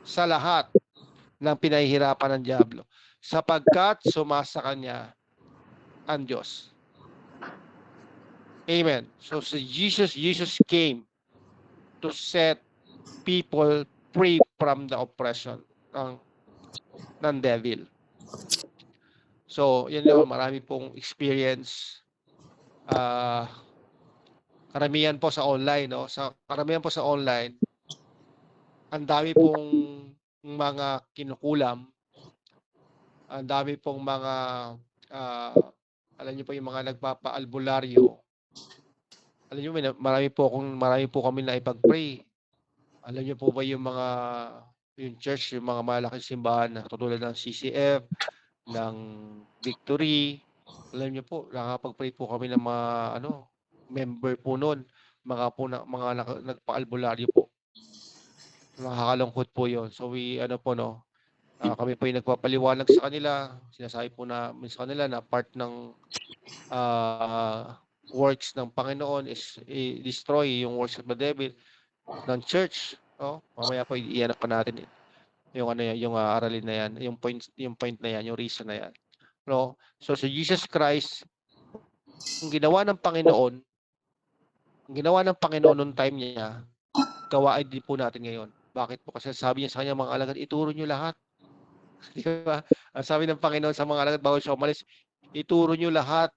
S1: Sa lahat ng pinahihirapan ng diablo. Sapagkat sumasa kanya ang Diyos. Amen. So Jesus came to set people free from the oppression ng devil. So, yan yun, marami pong experience. Karamihan po sa online, no? Sa karamihan po sa online, ang dami pong mga kinukulam, ang dami pong mga alam niyo po yung mga nagpapaalbularyo. Alam niyo, marami po kami na ipag-pray. Alam niyo po ba yung church, yung mga malaking simbahan na tulad ng CCF, ng Victory. Alam niyo po, nakapag-pray po kami ng mga member po noon, mga nagpa-albularyo po. Nakakalungkot po 'yon. So kami po yung nagpapaliwanag sa kanila, sinasabi po namin sa kanila na part ng works ng Panginoon is i-destroy yung works of the devil ng church. Mamaya po iyan pa natin yung aralin na yan, yung point na yan, yung reason na yan. No? So Jesus Christ, ang ginawa ng Panginoon noong time niya, gawain din po natin ngayon. Bakit po? Kasi sabi niya sa kanya mga alagad, ituro niyo lahat. Di ba? Ang sabi ng Panginoon sa mga alagad bago siya umalis, ituro niyo lahat.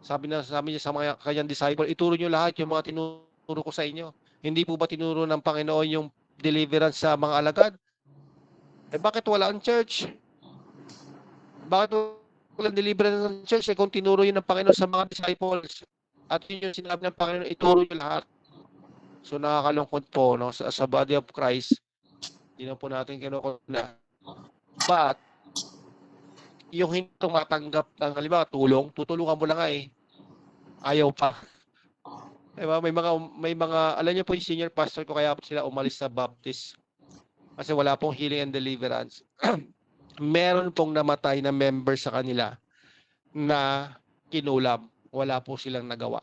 S1: Sabi niya sa mga kanyang disciple, ituro niyo lahat yung mga tinuro ko sa inyo. Hindi po ba tinuro ng Panginoon yung deliverance sa mga alagad? Bakit wala ang church? Bakit walang deliverance ng church? Kung tinuro yun ng Panginoon sa mga disciples, at yun yung sinabi ng Panginoon, ituro niyo lahat. So nakakalungkot po, no? Sa body of Christ, hindi na po natin kinukuna. But, yung hindi tumatanggap ng halimbawa, tutulungan mo lang ayaw pa. Diba? May mga, alam niyo po yung senior pastor ko, kaya sila umalis sa Baptist. Kasi wala pong healing and deliverance. Meron pong namatay na member sa kanila na kinulam. Wala po silang nagawa.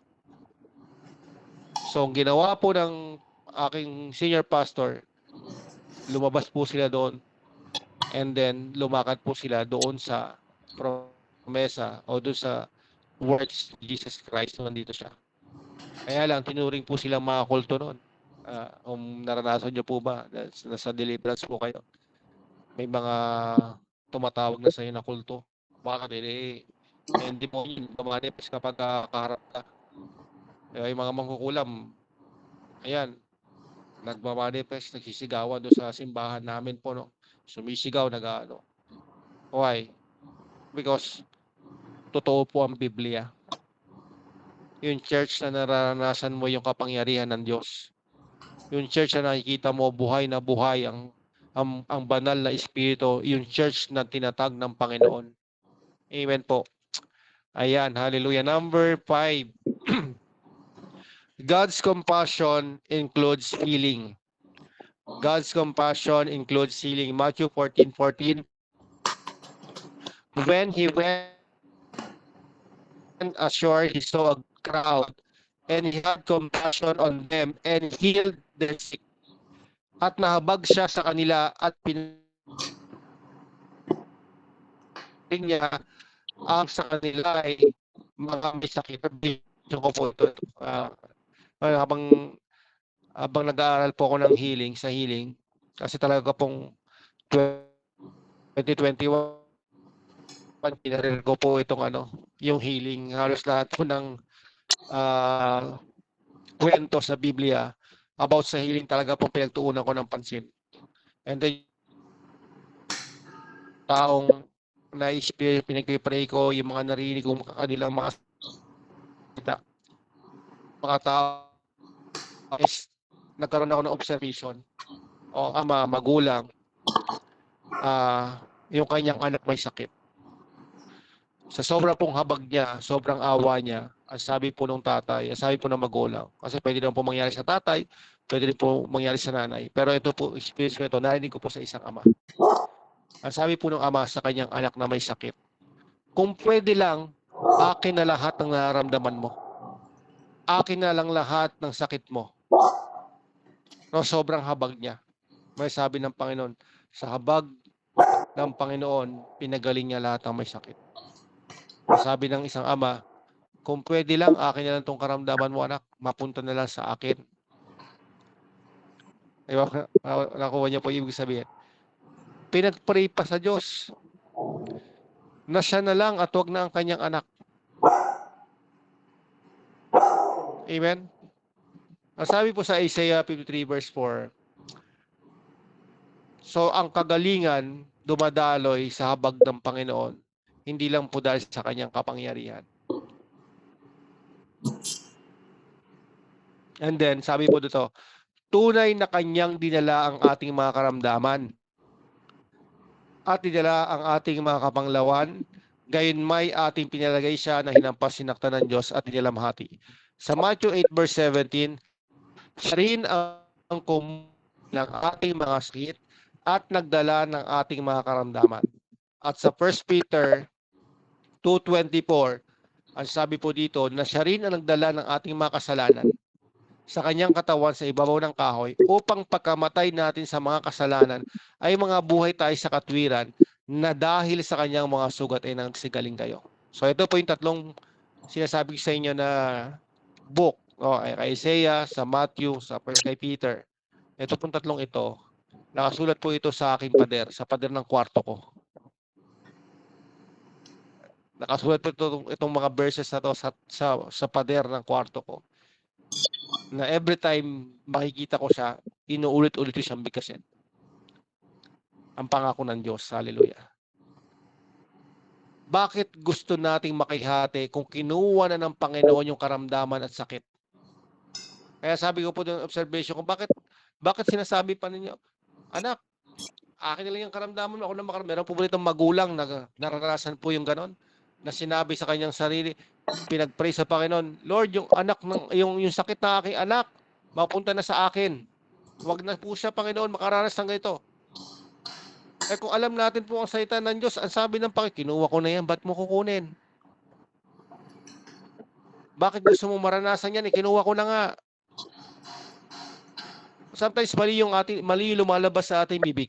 S1: So, ang ginawa po ng aking senior pastor, lumabas po sila doon and then lumakad po sila doon sa promesa o doon sa works of Jesus Christ nandito siya. Kaya lang, tinuring po silang mga kulto noon. Kung naranasan nyo po ba, nasa deliverance po kayo, may mga tumatawag na sa'yo na kulto. Bakit? Hindi mo yun manifest kapag kaharap ka. Yung mga mangkukulam, ayan, nagmamanifest, nagsisigawan doon sa simbahan namin po, no? Sumisigaw, Why? Because totoo po ang Biblia. Yung church na nararanasan mo yung kapangyarihan ng Diyos. Yung church na nakikita mo buhay na buhay ang banal na espiritu, yung church na tinatag ng Panginoon. Amen po. Ayan, hallelujah. Number 5. God's compassion includes healing. God's compassion includes healing. Matthew 14:14. When he went ashore, he saw a crowd, and he had compassion on them and healed their sick. At nahabag siya sa kanila at pinaling niya ang sa kanila ay mga may sakit. Yung ko po ito. Habang nag-aaral po ako ng healing, kasi talaga pong 2021, pinaril ko po itong yung healing. Halos lahat po ng kwento sa Biblia about sa healing talaga po pinagtuunan ko ng pansin. And then, taong na-experience, pinag-pray ko, yung mga narinig ko kanilang mga salita, mga tao, nagkaroon ako ng observation o ama, magulang, yung kanyang anak may sakit. Sa sobrang pong habag niya, sobrang awa niya, ang sabi po ng tatay, ang sabi po ng magulang, kasi pwede naman po mangyari sa tatay, pwede rin po mangyari sa nanay. Pero ito po, experience ko ito, narinig ko po sa isang ama. Ang sabi po ng ama sa kanyang anak na may sakit, kung pwede lang, akin na lahat ng nararamdaman mo. Akin na lang lahat ng sakit mo. No, sobrang habag niya. May sabi ng Panginoon, sa habag ng Panginoon, pinagaling niya lahat ng may sakit. Sabi ng isang ama, kung pwede lang, akin na lang itong karamdaman mo, anak, mapunta na lang sa akin. Diba? Nakuha niya po ibig sabihin. Pinag-pray pa sa Diyos na siya na lang at wag na ang kanyang anak. Amen? Ang sabi po sa Isaiah 53 verse 4, so ang kagalingan dumadaloy sa habag ng Panginoon, hindi lang po dahil sa kanyang kapangyarihan. And then, sabi po dito, tunay na kanyang dinala ang ating mga karamdaman at dinala ang ating mga kapanglawan, gayon may ating pinalagay siya na hinampas sinaktan ng Diyos at dinilamhati. Sa Matthew 8 verse 17, siya rin ang ng ating mga sakit at nagdala ng ating mga karamdaman. At sa 1 Peter 2:24, ang sabi po dito na siya rin ang nagdala ng ating mga kasalanan sa kanyang katawan sa ibabaw ng kahoy upang pagkamatay natin sa mga kasalanan ay mga buhay tayo sa katwiran na dahil sa kanyang mga sugat ay nagsigaling kayo. So ito po yung tatlong sinasabi sa inyo na book. Kay Isaiah, sa Matthew, sa kay Peter. Ito pong tatlong ito, nakasulat po ito sa aking pader, sa pader ng kwarto ko. Nakasulat po itong mga verses na to sa pader ng kwarto ko. Na every time makikita ko siya, inuulit-ulit ko siyang bigkasin. Ang pangako ng Diyos. Hallelujah. Bakit gusto nating makihati kung kinuha na ng Panginoon yung karamdaman at sakit? Kaya sabi ko po ng observation ko, bakit sinasabi pa ninyo, anak, akin na lang yung karamdaman, ako na makaramdaman. Meron po ba itong magulang na naranasan po yung ganon? Na sinabi sa kanyang sarili, pinag-pray sa Panginoon, Lord, yung anak yung sakit na aking anak, mapunta na sa akin. Huwag na po siya, Panginoon, makaranas ng ganito. Kung alam natin po ang salita ng Diyos, ang sabi ng Panginoon, kinuha ko na yan, ba't mo kukunin? Bakit gusto mo maranasan yan? Kinuha ko na nga. Sometimes mali yung lumalabas sa ating bibig.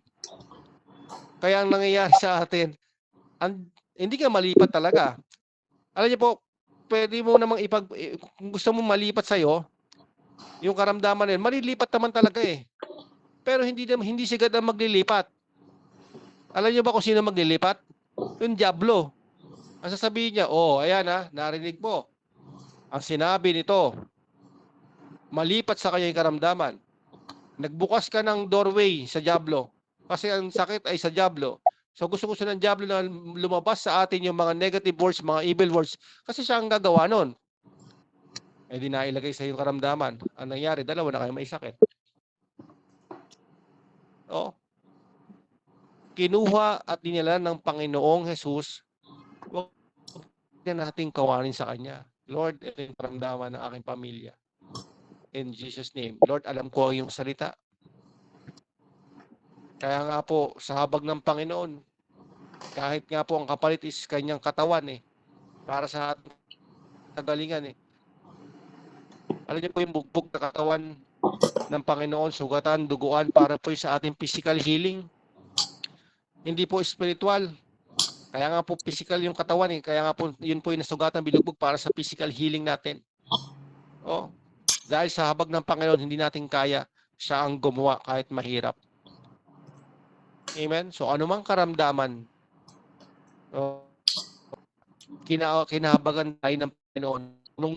S1: Kaya ang nangyayari sa atin, hindi ka malipat talaga. Alam niyo po, pwede mo namang kung gusto mo malipat sa'yo, yung karamdaman na yun, malilipat naman talaga eh. Pero hindi sigad ang maglilipat. Alam niyo ba kung sino maglilipat? Yung diablo. Ang sasabihin niya, ayan narinig mo. Ang sinabi nito, malipat sa kanya yung karamdaman. Nagbukas ka ng doorway sa diablo. Kasi ang sakit ay sa diablo. So gusto ng diablo na lumabas sa atin yung mga negative words, mga evil words. Kasi siya ang gagawa nun. di nailagay sa iyong karamdaman. Ang nangyari, dalawa na kayo may sakit. Oh. Kinuha at dinala ng Panginoong Jesus, huwag na nating kawanin sa Kanya. Lord, ito yung karamdaman ng aking pamilya. In Jesus' name. Lord, alam ko ang iyong salita. Kaya nga po, sa habag ng Panginoon, kahit nga po ang kapalit is Kanyang katawan para sa ating kagalingan Alam niyo po yung bugbog na katawan ng Panginoon, sugatan, duguan para po sa ating physical healing. Hindi po spiritual. Kaya nga po physical yung katawan Kaya nga po yun po yung nasugatan, bilugbog para sa physical healing natin. Oh, dahil sa habag ng Panginoon, hindi natin kaya. Siya ang gumawa kahit mahirap. Amen? So anumang karamdaman, kinahabagan tayo ng Panginoon. Nung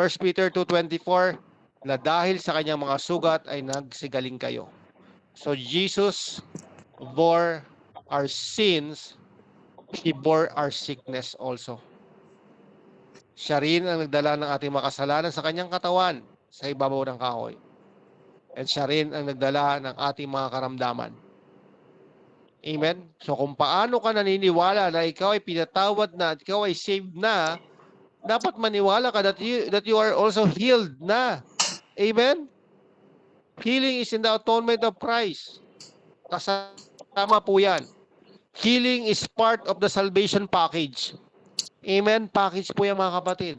S1: 1 Peter 2:24, na dahil sa kanyang mga sugat ay nagsigaling kayo. So Jesus bore our sins, He bore our sickness also. Siya rin ang nagdala ng ating makasalanan sa kanyang katawan sa ibabaw ng kahoy. At siya rin ang nagdala ng ating mga karamdaman. Amen? So kung paano ka naniniwala na ikaw ay pinatawad na at ikaw ay saved na, dapat maniwala ka that you are also healed na. Amen? Healing is in the atonement of Christ. Kasama po yan. Healing is part of the salvation package. Amen? Package po yan mga kapatid.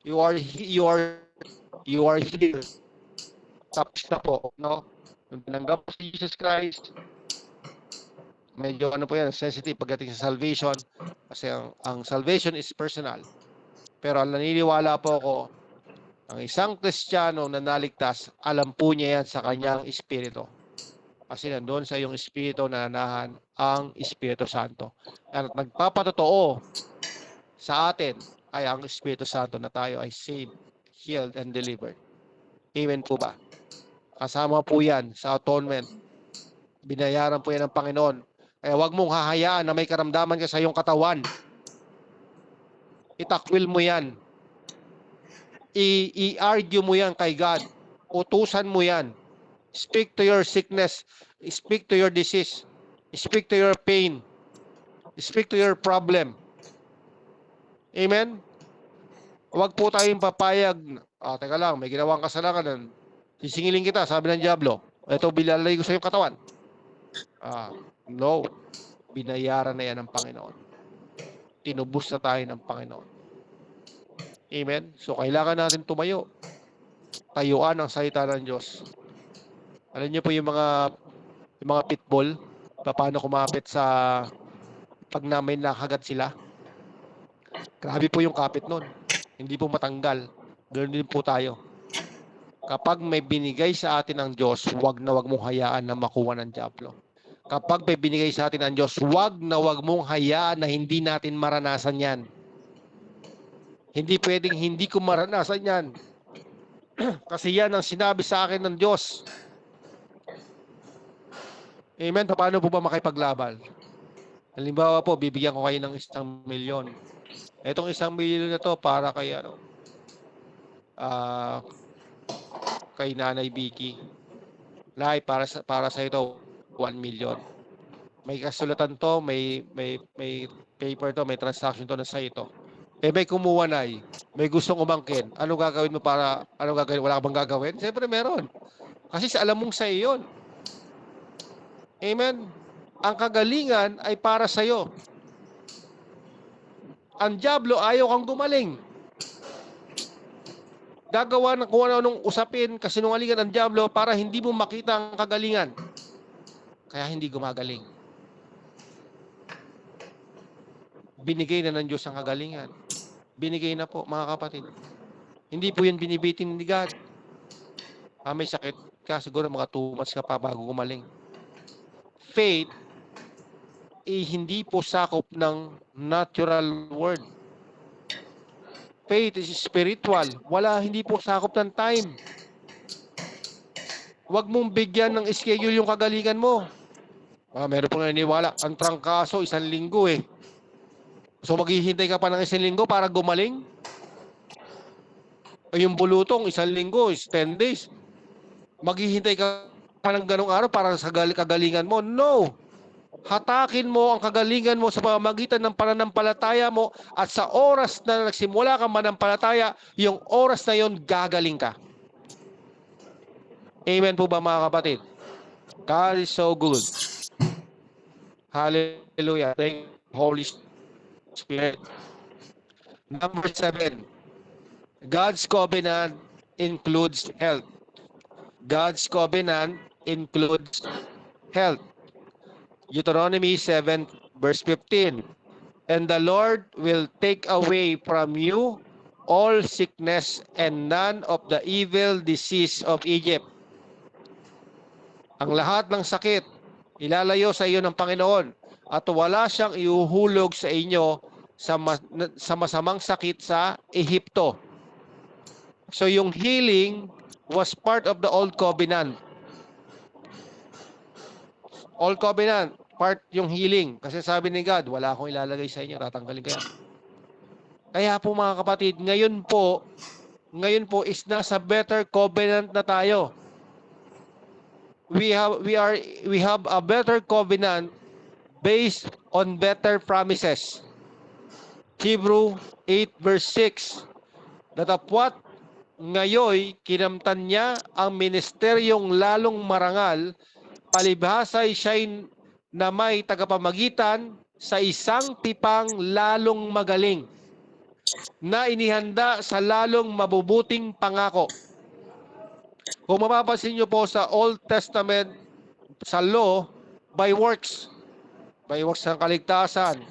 S1: You are healed. Tapos na po, no? Nung tinanggap si Jesus Christ, medyo ano po yan, sensitive pagdating sa salvation. Kasi ang salvation is personal. Pero ang naniniwala po ako, ang isang Kristiyano na naligtas, alam po niya yan sa kanyang espiritu. Kasi nandoon sa iyong espiritu na nanahan ang Espiritu Santo. At nagpapatotoo sa atin ay ang Espiritu Santo na tayo ay saved, healed, and delivered. Amen po ba? Kasama po yan sa atonement. Binayaran po yan ng Panginoon. Kaya huwag mong hahayaan na may karamdaman ka sa iyong katawan. Itakwil mo yan. I-argue mo yan kay God. Utusan mo yan. Speak to your sickness. Speak to your disease. Speak to your pain. Speak to your problem. Amen? Huwag po tayong papayag. Teka lang, may ginawang kasalanan. Sisingilin kita, sabi ng Diablo. Ito, bilalay ko sa iyong katawan. No. Binayaran na yan ng Panginoon. Tinubos na tayo ng Panginoon. Amen? So, kailangan natin tumayo. Tayuan ang salita ng Diyos. Alam niyo po yung mga pitbull, paano kumapit sa pag na may nakagat sila. Grabe po yung kapit nun. Hindi po matanggal. Ganoon din po tayo. Kapag may binigay sa atin ang Diyos, huwag na huwag mong hayaan na makuha ng Diablo. Kapag may binigay sa atin ang Diyos, huwag na huwag mong hayaan na hindi natin maranasan yan. Hindi pwedeng hindi ko maranasan yan. Kasi yan ang sinabi sa akin ng Diyos. Amen. Paano po ba makipaglaban? Halimbawa po, bibigyan ko kayo ng 1,000,000. Etong 1,000,000 na to para kay kay Nanay Vicky. Lai, para sa ito 1,000,000. May kasulatan to, may paper to, may transaction to na sa ito. May kumuha na may gustong umangkin. Ano gagawin mo ano gagawin? Wala ka bang gagawin? Siyempre meron. Kasi alam mong sa iyo yun. Amen. Ang kagalingan ay para sa iyo. Ang diablo ayaw kang gumaling. Gagawa ng kung anong usapin, kasinungalingan ang diablo para hindi mo makita ang kagalingan. Kaya hindi gumagaling. Binigay na ng Diyos ang kagalingan. Binigay na po, mga kapatid. Hindi po yan binibitin ni God. May sakit ka, siguro mga 2 months ka pa bago gumaling. Faith, hindi po sakop ng natural word. Faith is spiritual. Hindi po sakop ng time. Huwag mong bigyan ng schedule yung kagalingan mo. Meron pong naniniwala, ang trangkaso, 1 linggo eh. So maghihintay ka pa ng 1 linggo para gumaling? Yung bulutong, 1 linggo is 10 days. Maghihintay ka pa ng ganong araw para sa kagalingan mo? No! Hatakin mo ang kagalingan mo sa pamamagitan ng pananampalataya mo at sa oras na nagsimula ka manampalataya, yung oras na yon gagaling ka. Amen po ba, mga kapatid? God is so good. Hallelujah. Thank you, Holy Spirit. Number 7. God's covenant includes health. God's covenant includes health. Deuteronomy 7 verse 15. And the Lord will take away from you all sickness and none of the evil disease of Egypt. Ang lahat ng sakit, ilalayo sa iyo ng Panginoon at wala siyang ihuhulog sa inyo sa masamang sakit sa Ehipto. So yung healing was part of the Old Covenant. Old Covenant, part yung healing. Kasi sabi ni God, wala akong ilalagay sa inyo, tatanggalin kayo. Kaya po, mga kapatid, ngayon po is nasa better covenant na tayo. We have a better covenant based on better promises. Hebrew 8 verse 6. Datapwat ngayoy kinamtan niya ang ministeryong lalong marangal, palibhasay siya'y na may tagapamagitan sa isang tipang lalong magaling na inihanda sa lalong mabubuting pangako. Kung mapapansin nyo po sa Old Testament, sa law, by works ng kaligtasan.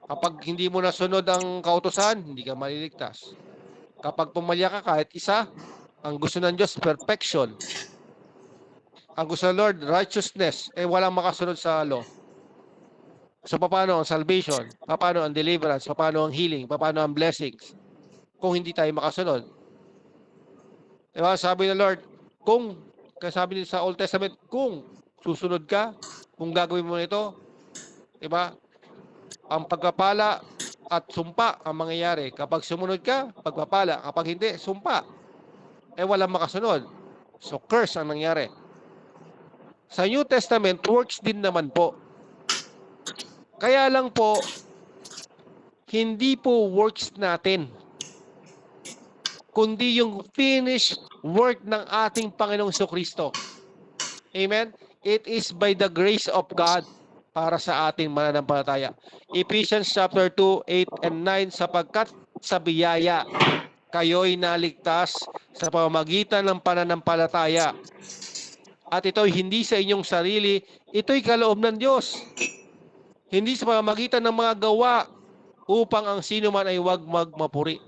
S1: Kapag hindi mo nasunod ang kautusan, hindi ka maliligtas. Kapag pumalya ka kahit isa, ang gusto ng Diyos, perfection. Ang gusto ng Lord, righteousness. Walang makasunod sa law. So, paano ang salvation? Paano ang deliverance? Paano ang healing? Paano ang blessings? Kung hindi tayo makasunod. Diba? Sabi ng Lord, sabi sa Old Testament, kung susunod ka, kung gagawin mo ito, diba? Ang pagpapala at sumpa ang mangyayari. Kapag sumunod ka, pagpapala. Kapag hindi, sumpa. Walang makasunod. So, curse ang nangyari. Sa New Testament, works din naman po. Kaya lang po, hindi po works natin, kundi yung finished work ng ating Panginoong Jesucristo. Amen? It is by the grace of God para sa ating mananampalataya. Ephesians chapter 2, 8 and 9, sapagkat sa biyaya, kayo'y naligtas sa pamamagitan ng pananampalataya. At ito'y hindi sa inyong sarili, ito'y kaloob ng Diyos. Hindi sa pamamagitan ng mga gawa, upang ang sino man ay huwag magmapuri.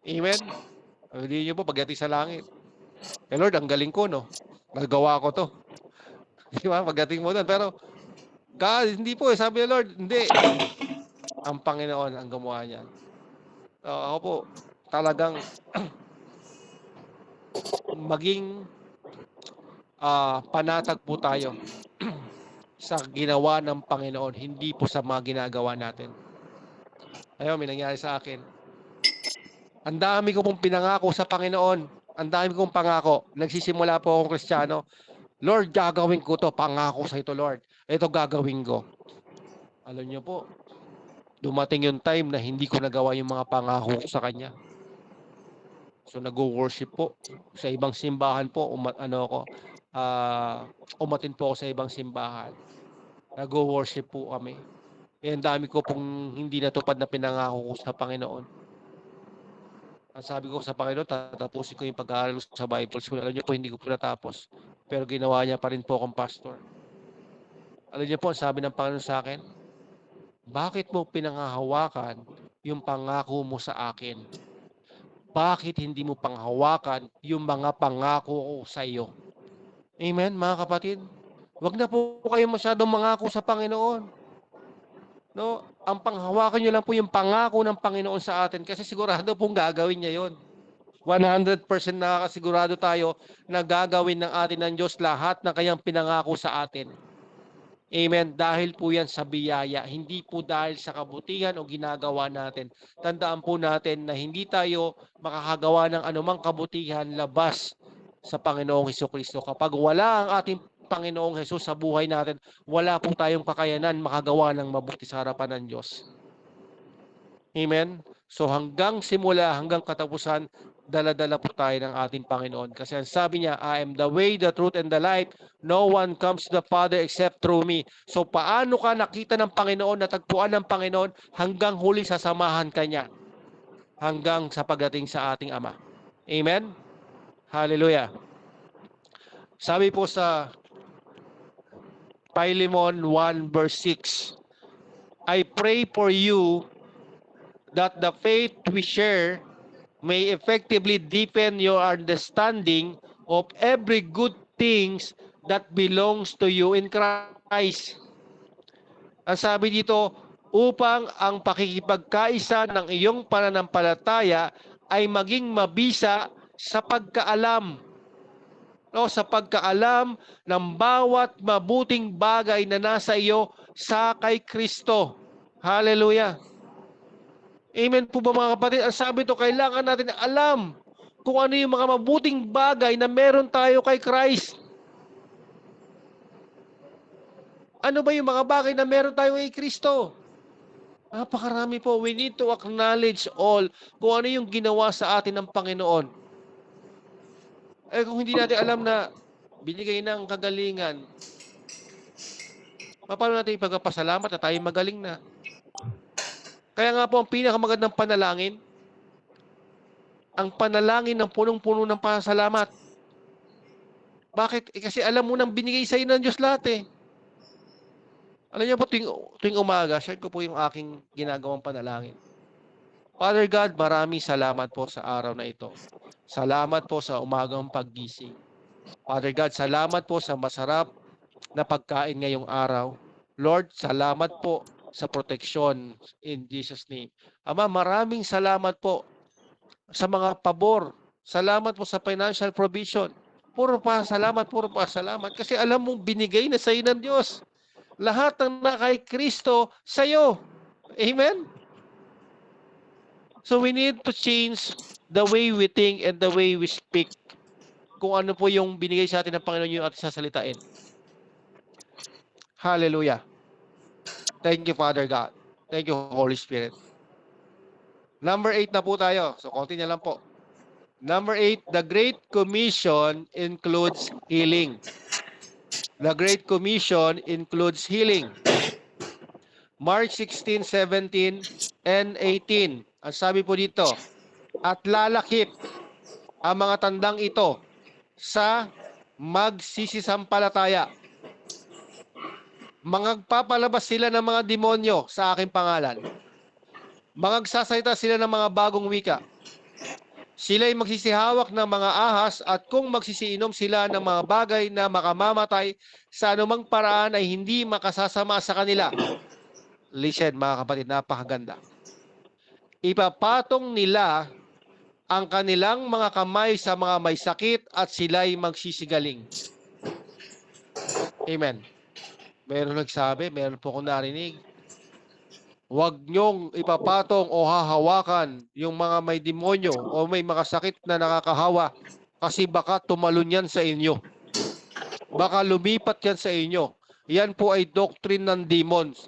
S1: Amen? Hindi nyo po pagyati sa langit. Lord, ang galing ko, no? Nagawa ko to. Di ba? Pagdating mo doon. Pero, God, hindi po. Sabi ng Lord, hindi. Ang Panginoon ang gumawa niyan. Ako po, talagang maging panatag po tayo sa ginawa ng Panginoon, hindi po sa mga ginagawa natin. Ayun, may nangyari sa akin. Ang dami ko pong pinangako sa Panginoon. Ang dami kong pangako. Nagsisimula po akong Kristiyano. Lord, gagawin ko to. Pangako sa ito, Lord. Ito gagawin ko. Alam niyo po, dumating yung time na hindi ko nagawa yung mga pangako ko sa Kanya. So nag-worship po sa ibang simbahan po. Umatin po ako sa ibang simbahan. Nag-worship po kami. Ang dami ko pong hindi natupad na pinangako ko sa Panginoon. Ang sabi ko sa Panginoon, tatapusin ko yung pag-aaral sa Bible School. Alam niyo po, hindi ko po natapos. Pero ginawa niya pa rin po akong pastor. Alam niyo po, ang sabi ng Panginoon sa akin, bakit mo pinanghahawakan yung pangako mo sa akin? Bakit hindi mo panghawakan yung mga pangako ko sa iyo? Amen, mga kapatid? Huwag na po kayo masyadong mangako sa Panginoon. No, ang panghawakan niyo lang po yung pangako ng Panginoon sa atin kasi sigurado pong gagawin niya 'yon. 100% nakakasigurado tayo na gagawin ng atin ng Diyos lahat ng kanyang pinangako sa atin. Amen. Dahil po yan sa biyaya, hindi po dahil sa kabutihan o ginagawa natin. Tandaan po natin na hindi tayo makakagawa ng anumang kabutihan labas sa Panginoong Hesukristo. Kapag wala ang ating Panginoong Hesus sa buhay natin, wala po tayong kakayanan makagawa ng mabuti sa harapan ng Diyos. Amen? So hanggang simula, hanggang katapusan, dala-dala po tayo ng ating Panginoon. Kasi ang sabi niya, I am the way, the truth, and the life. No one comes to the Father except through me. So paano ka nakita ng Panginoon, natagpuan ng Panginoon, hanggang huli sasamahan ka niya. Hanggang sa pagdating sa ating Ama. Amen? Hallelujah. Sabi po sa Philemon 1 verse 6, I pray for you that the faith we share may effectively deepen your understanding of every good things that belongs to you in Christ. Ang sabi dito, upang ang pakikipagkaisa ng iyong pananampalataya ay maging mabisa sa pagkaalam. Sa pagkaalam ng bawat mabuting bagay na nasa iyo sa kay Kristo. Hallelujah. Amen po ba mga kapatid? Ang sabi ito, kailangan natin alam kung ano yung mga mabuting bagay na meron tayo kay Christ. Ano ba yung mga bagay na meron tayo kay Kristo? Napakarami po. We need to acknowledge all kung ano yung ginawa sa atin ng Panginoon. Kung hindi natin alam na binigay ng kagalingan, paano natin ipagpapasalamat na tayo magaling na? Kaya nga po ang pinakamagandang panalangin, ang panalangin ng punong-puno ng pasalamat. Bakit? Kasi alam mo nang binigay sa iyo ng Diyos lahat eh. Alam niyo po, tuwing umaga, share ko po yung aking ginagawang panalangin. Father God, maraming salamat po sa araw na ito. Salamat po sa umagang paggising. Father God, salamat po sa masarap na pagkain ngayong araw. Lord, salamat po sa proteksyon in Jesus' name. Ama, maraming salamat po sa mga pabor. Salamat po sa financial provision. Puro pa salamat. Kasi alam mong binigay na sa iyo ng Diyos. Lahat ng na kay Kristo sa iyo. Amen? So we need to change the way we think and the way we speak. Kung ano po yung binigay sa atin ng Panginoon yung ating sasalitain. Hallelujah. Thank you, Father God. Thank you, Holy Spirit. Number 8 na po tayo. So, konti na lang po. Number 8, the Great Commission includes healing. The Great Commission includes healing. Mark 16, 17, and 18. Ang sabi po dito, at lalakip ang mga tandang ito sa magsisisampalataya. Magpapalabas sila ng mga demonyo sa aking pangalan. Magsasalita sila ng mga bagong wika. Sila'y magsisihawak ng mga ahas at kung magsisiinom sila ng mga bagay na makamamatay sa anumang paraan ay hindi makasasama sa kanila. Listen mga kapatid, napakaganda. ipapatong nila ang kanilang mga kamay sa mga may sakit at sila'y magsisigaling. Amen. Meron nagsabi, meron po akong narinig. Huwag niyong ipapatong o hahawakan yung mga may demonyo o may mga sakit na nakakahawa kasi baka tumalon yan sa inyo. Baka lumipat yan sa inyo. Yan po ay doctrine ng demons.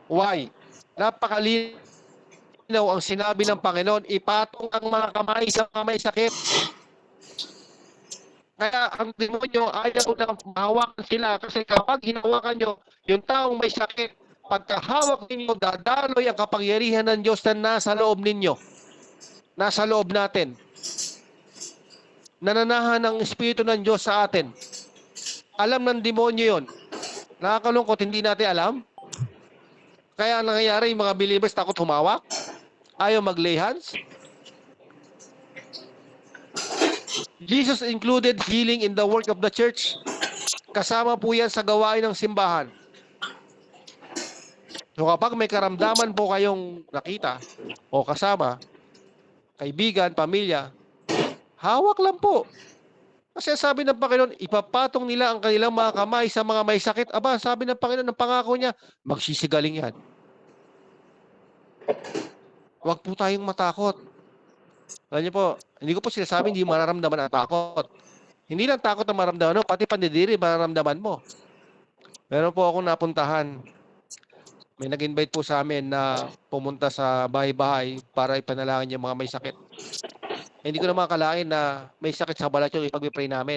S1: Why? Napakalinaw ang sinabi ng Panginoon, ipatong ang mga kamay sa mga may sakit. Kaya ang demonyo ayaw na mahawakan sila kasi kapag hinawakan nyo, yung taong may sakit, pagkahawak ninyo, dadaloy ang kapangyarihan ng Diyos na nasa loob ninyo. Nasa loob natin. Nananahan ng Espiritu ng Diyos sa atin. Alam ng demonyo yun. Nakakalungkot, hindi natin alam. Kaya ang nangyayari, yung mga believers takot humawak. Ayaw mag-lay hands. Jesus included healing in the work of the church. Kasama po yan sa gawain ng simbahan. So kapag may karamdaman po kayong nakita o kasama, kaibigan, pamilya, hawak lang po. Kasi sabi ng Panginoon, ipapatong nila ang kanilang mga kamay sa mga may sakit. Aba, sabi ng Panginoon, ng pangako niya, magsisigaling yan. Huwag po tayong matakot. Alam niyo po, hindi ko po sinasabi hindi mararamdaman ang takot. Hindi lang takot ang maramdaman mo, pati pandidiri mararamdaman mo. Meron po akong napuntahan. May nag-invite po sa amin na pumunta sa bahay-bahay para ipanalangin yung mga may sakit. Hindi ko na makakalain na may sakit sa balat yung ipag-pray namin.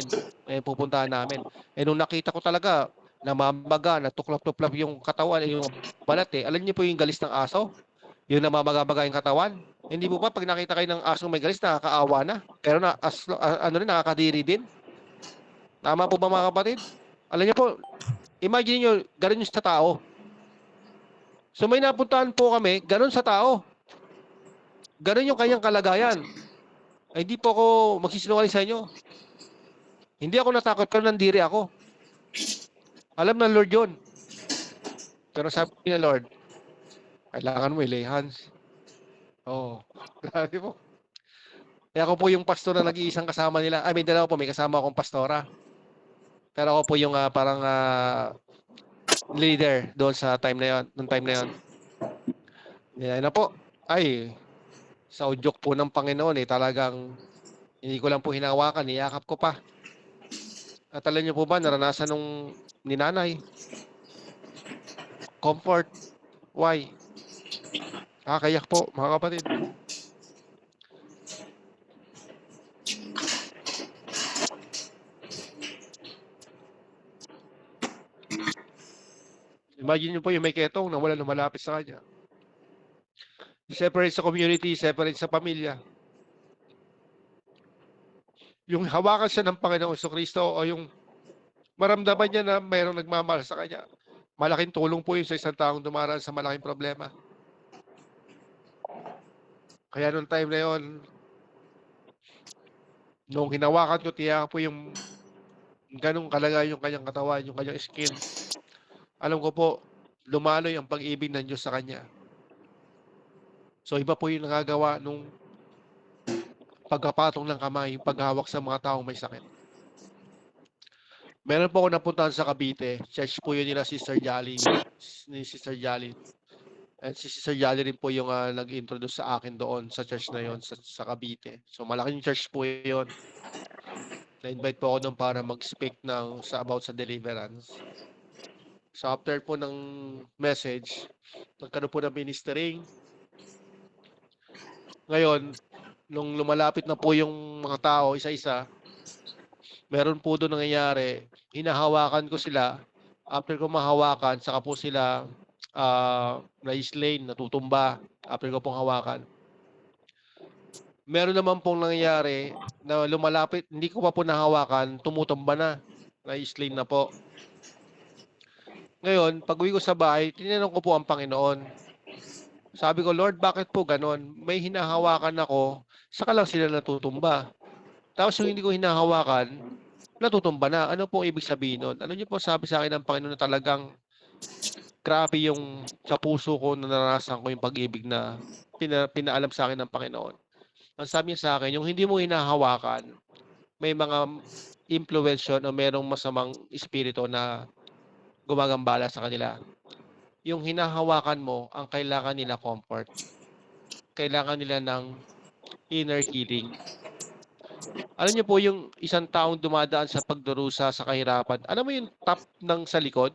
S1: Pupuntahan namin. Nung nakita ko talaga, namamaga, natuklap-tuklap yung katawan, yung balat eh. Alam niyo po yung galis ng aso? Yung namamaga-baga yung katawan? Hindi po ba pag nakita kayo ng asong may galis, nakakaawa na? Pero nakakadiri din? Tama po ba mga kapatid? Alam niyo po, imagine niyo, ganun yung sa tao. So may napuntahan po kami, ganun sa tao. Ganun yung kanyang kalagayan. Ay di po ako magsisinungaling sa inyo. Hindi ako natakot pero nandiri ako. Alam ng Lord yun. Pero sabi ni Lord, kailangan mo i-lay hands. Oo. Grabe po. Kaya ako po yung pastor na nag-iisang kasama nila. May dalawa po, may kasama akong pastora. Pero ako po yung parang leader doon sa time na yon, nung time na yon. Yan na po. Ay, sa udyok po ng Panginoon talagang hindi ko lang po hinawakan, niyakap ko pa. At alam niyo po ba, naranasan nung ni nanay? Comfort. Why? Kakayak po, mga kapatid. Imagine niyo po yung may ketong na wala lumalapit sa kanya. Separate sa community, separate sa pamilya. Yung hawakan siya ng Panginoong Kristo o yung maramdaman niya na mayroong nagmamahal sa kanya. Malaking tulong po yun sa isang taong dumaraan sa malaking problema. Kaya nung time na yun, nung hinawakan ko, tiyak po yung ganong kalagay yung kanyang katawan, yung kanyang skin. Alam ko po, lumaloy ang pag-ibig ng Diyos sa kanya. So iba po yung nagagawa nung pagkapatong ng kamay, yung paghawak sa mga taong may sakit. Meron po ako napuntahan sa Cavite. Church po yun nila Sister Jolly. Ni Sister Jolly. And si Sister Jolly rin po yung nag-introduce sa akin doon sa church na yon sa Cavite. So malaking church po yun. Na-invite po ako doon para mag-speak about sa deliverance. So after po ng message, nagkaroon po ng ministering. Ngayon, nung lumalapit na po yung mga tao, isa-isa, meron po doon nangyayari, hinahawakan ko sila. After ko mahawakan, saka po sila na-slain, natutumba. After ko pong hawakan. Meron naman pong nangyayari na lumalapit, hindi ko pa po nahawakan, tumutumba na. Na-slain na po. Ngayon, pag-uwi ko sa bahay, tinanong ko po ang Panginoon. Sabi ko, Lord, bakit po ganon? May hinahawakan ako, saka lang sila natutumba. Tapos yung hindi ko hinahawakan, natutumba na. Ano po ibig sabihin nun? Ano niyo po sabi sa akin ng Panginoon na talagang grabe yung sa puso ko na naranasan ko yung pag-ibig na pinaalam sa akin ng Panginoon. Ang sabi niya sa akin, yung hindi mo hinahawakan, may mga impluwensyon o merong masamang espiritu na gumagambala sa kanila. Yung hinahawakan mo, ang kailangan nila comfort. Kailangan nila ng inner healing. Alam niyo po yung isang taong dumadaan sa pagdurusa sa kahirapan, alam mo yung tap ng sa likod?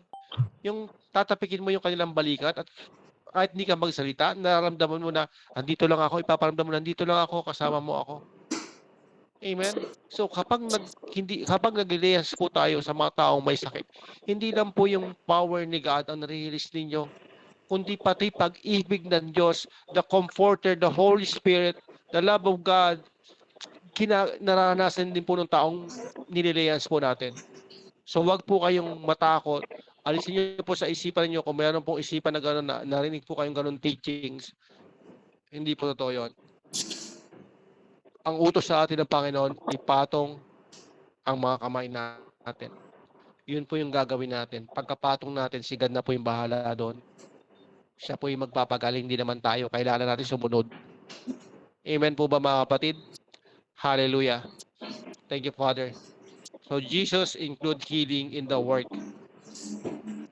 S1: Yung tatapikin mo yung kanilang balikat at kahit hindi ka magsalita, nararamdaman mo na andito lang ako, ipaparamdam mo nandito lang ako, kasama mo ako. Amen. So kapag naglilihas po tayo sa mga taong may sakit, hindi lang po yung power ni God ang nare-release ninyo, kundi pati pag-ibig ng Diyos, the Comforter, the Holy Spirit, the love of God, naranasan din po ng taong nililihas po natin. So wag po kayong matakot. Alisin niyo po sa isipan niyo kung mayroon pong isipan na gano'n na narinig po kayong gano'n teachings. Hindi po totoo 'yon. Ang utos sa atin ng Panginoon, ipatong ang mga kamay natin. 'Yun po yung gagawin natin. Pagkapatong natin, si God na po yung bahala doon. Siya po yung magpapagaling, hindi naman tayo. Kailangan natin sumunod. Amen po ba mga kapatid? Hallelujah. Thank you, Father. So Jesus include healing in the work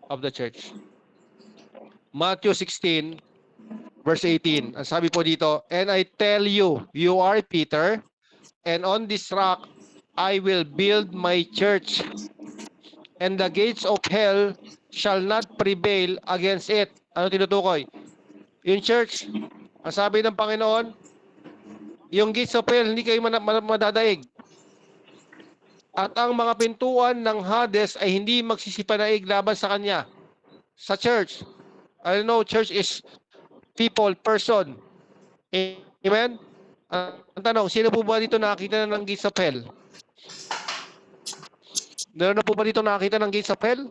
S1: of the church. Matthew 16, verse 18. Ang sabi po dito, and I tell you, you are Peter, and on this rock I will build my church, and the gates of hell shall not prevail against it. Ano tinutukoy? Yung church, ang sabi ng Panginoon, yung gates of hell, hindi kayo madadaig. At ang mga pintuan ng Hades ay hindi magsisipanaig laban sa kanya. Sa church. I know church is people, person. Amen? Ang tanong, sino po ba dito nakakita na ng gates of hell? Meron na po ba dito nakakita ng gates of hell?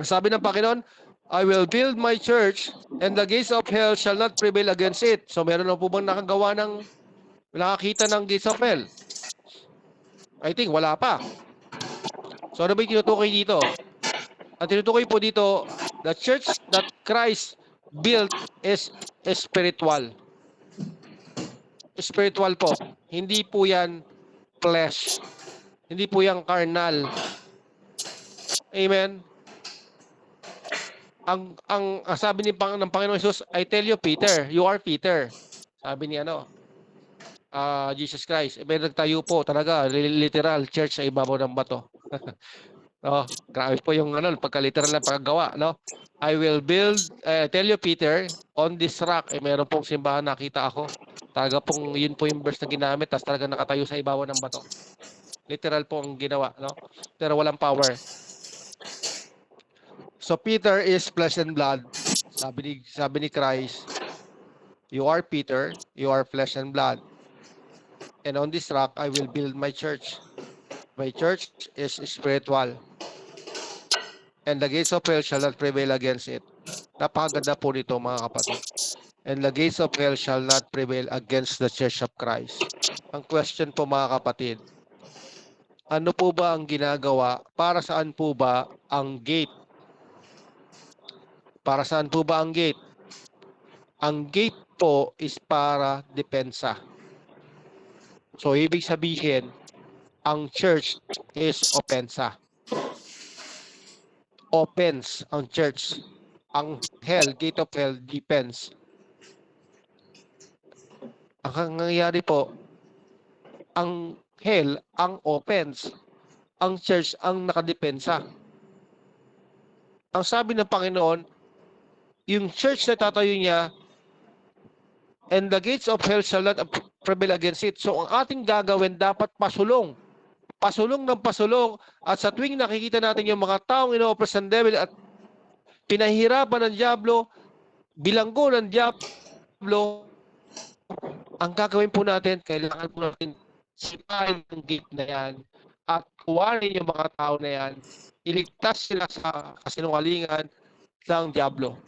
S1: Ang sabi ng Panginoon, I will build my church and the gates of hell shall not prevail against it. So meron na po bang nakakita ng gates of hell? I think wala pa. So ano ba yung tinutukoy dito? Ang tinutukoy po dito, the church that Christ built is spiritual. Spiritual po. Hindi po yan flesh. Hindi po yan carnal. Amen. Ang sabi ng Panginoon Jesus, I tell you, Peter, you are Peter. Sabi ni Jesus Christ. May nagtayo po talaga, literal church sa ibabaw ng bato. No, grabe po yung pagka-literal na paggawa, no? I will build, tell you Peter, on this rock, meron pong simbahan nakita ako. Talaga pong, yun po yung verse na ginamit, tapos talaga nakatayo sa ibabaw ng bato. Literal po ang ginawa, no? Pero walang power. So Peter is flesh and blood. Sabi ni Christ, you are Peter, you are flesh and blood. And on this rock, I will build my church. My church is spiritual. And the gates of hell shall not prevail against it. Napakaganda po nito mga kapatid. And the gates of hell shall not prevail against the church of Christ. Ang question po mga kapatid, ano po ba ang ginagawa? Para saan po ba ang gate? Para saan po ba ang gate? Ang gate po is para depensa. So, ibig sabihin, ang church is opensa. Opens ang church. Ang hell, gate of hell, depends. Ang nangyayari po, ang hell, ang opens. Ang church, ang nakadepensa. Ang sabi ng Panginoon, yung church na tatayo niya, and the gates of hell shall not prevail against it. So, ang ating gagawin, dapat pasulong. Pasulong ng pasulong. At sa tuwing nakikita natin yung mga taong ino-oppress ng devil at pinahirapan ng diablo, bilanggo ng diablo, ang gagawin po natin, kailangan po natin sipain ang gate na yan at kuwanin yung mga tao na yan, iligtas sila sa kasinungalingan ng diablo.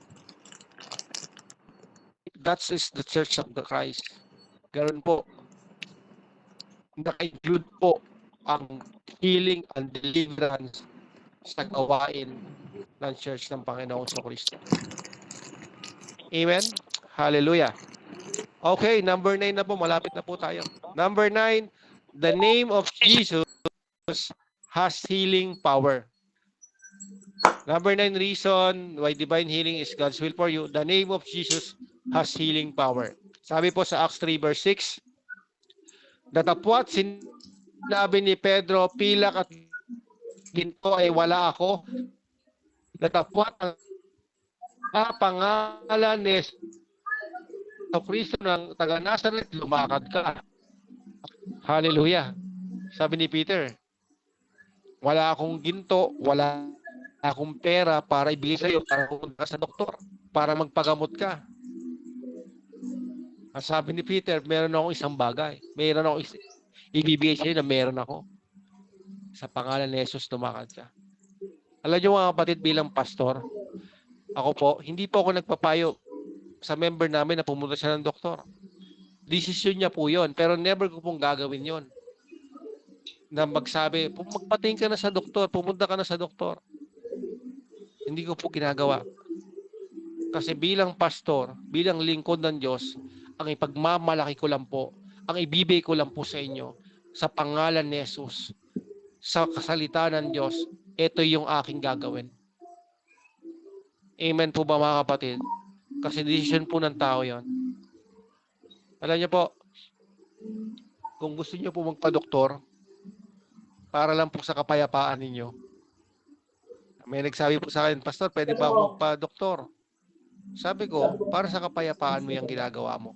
S1: That is the Church of the Christ. Ganoon po. Naka-include po ang healing and deliverance sa gawain ng Church ng Panginoong Kristo. Amen? Hallelujah. Okay, number 9 na po. Malapit na po tayo. Number 9, the name of Jesus has healing power. Number 9 reason why divine healing is God's will for you. The name of Jesus has healing power. Sabi po sa Acts 3 verse 6, datapwat sinabi ni Pedro, pilak at ginto ay wala ako. Datapwat ang pangalan ni Kristo ng taga Nazareth, lumakad ka. Hallelujah. Sabi ni Peter, wala akong ginto, wala akong pera para ibigay sa iyo, para pumunta sa doktor, para magpagamot ka. Ang sabi ni Peter, meron akong isang bagay. Meron akong ibibigay sa iyo na meron ako. Sa pangalan ni Jesus, lumakad ka. Alam niyo mga kapatid, bilang pastor, ako po, hindi po ako nagpapayo sa member namin na pumunta siya ng doktor. Desisyon niya po yun, pero never ko pong gagawin yun. Na magsabi, magpatingin ka na sa doktor, pumunta ka na sa doktor. Hindi ko po ginagawa. Kasi bilang pastor, bilang lingkod ng Diyos, ang ipagmamalaki ko lang po, ang ibibigay ko lang po sa inyo, sa pangalan ni Jesus, sa kasalita ng Diyos, ito yung aking gagawin. Amen po ba mga kapatid? Kasi decision po ng tao yon. Alam niyo po, kung gusto niyo po magpa-doktor, para lang po sa kapayapaan ninyo. May nagsabi po sa akin, Pastor, pwede ba ako magpa-doktor? Sabi ko, para sa kapayapaan mo yung ginagawa mo.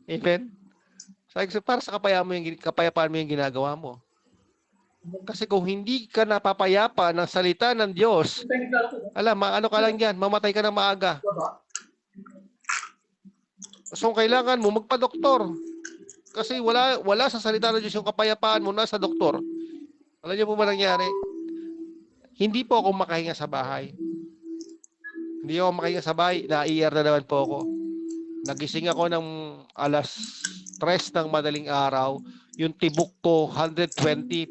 S1: Amen? Sabi ko, para sa kapayapaan mo yung ginagawa mo. Kasi kung hindi ka napapayapa ng salita ng Diyos, ano ka lang yan, mamatay ka na maaga. So, kailangan mo magpa-doktor. Kasi wala sa salita ng Diyos yung kapayapaan mo na sa doktor. Alam niyo po ba nangyari? Hindi po ako makahinga sa bahay. Hindi ako makahinga sa bahay. Na-ER na naman po ako. Nagising ako ng alas 3 ng madaling araw. Yung tibok ko, 120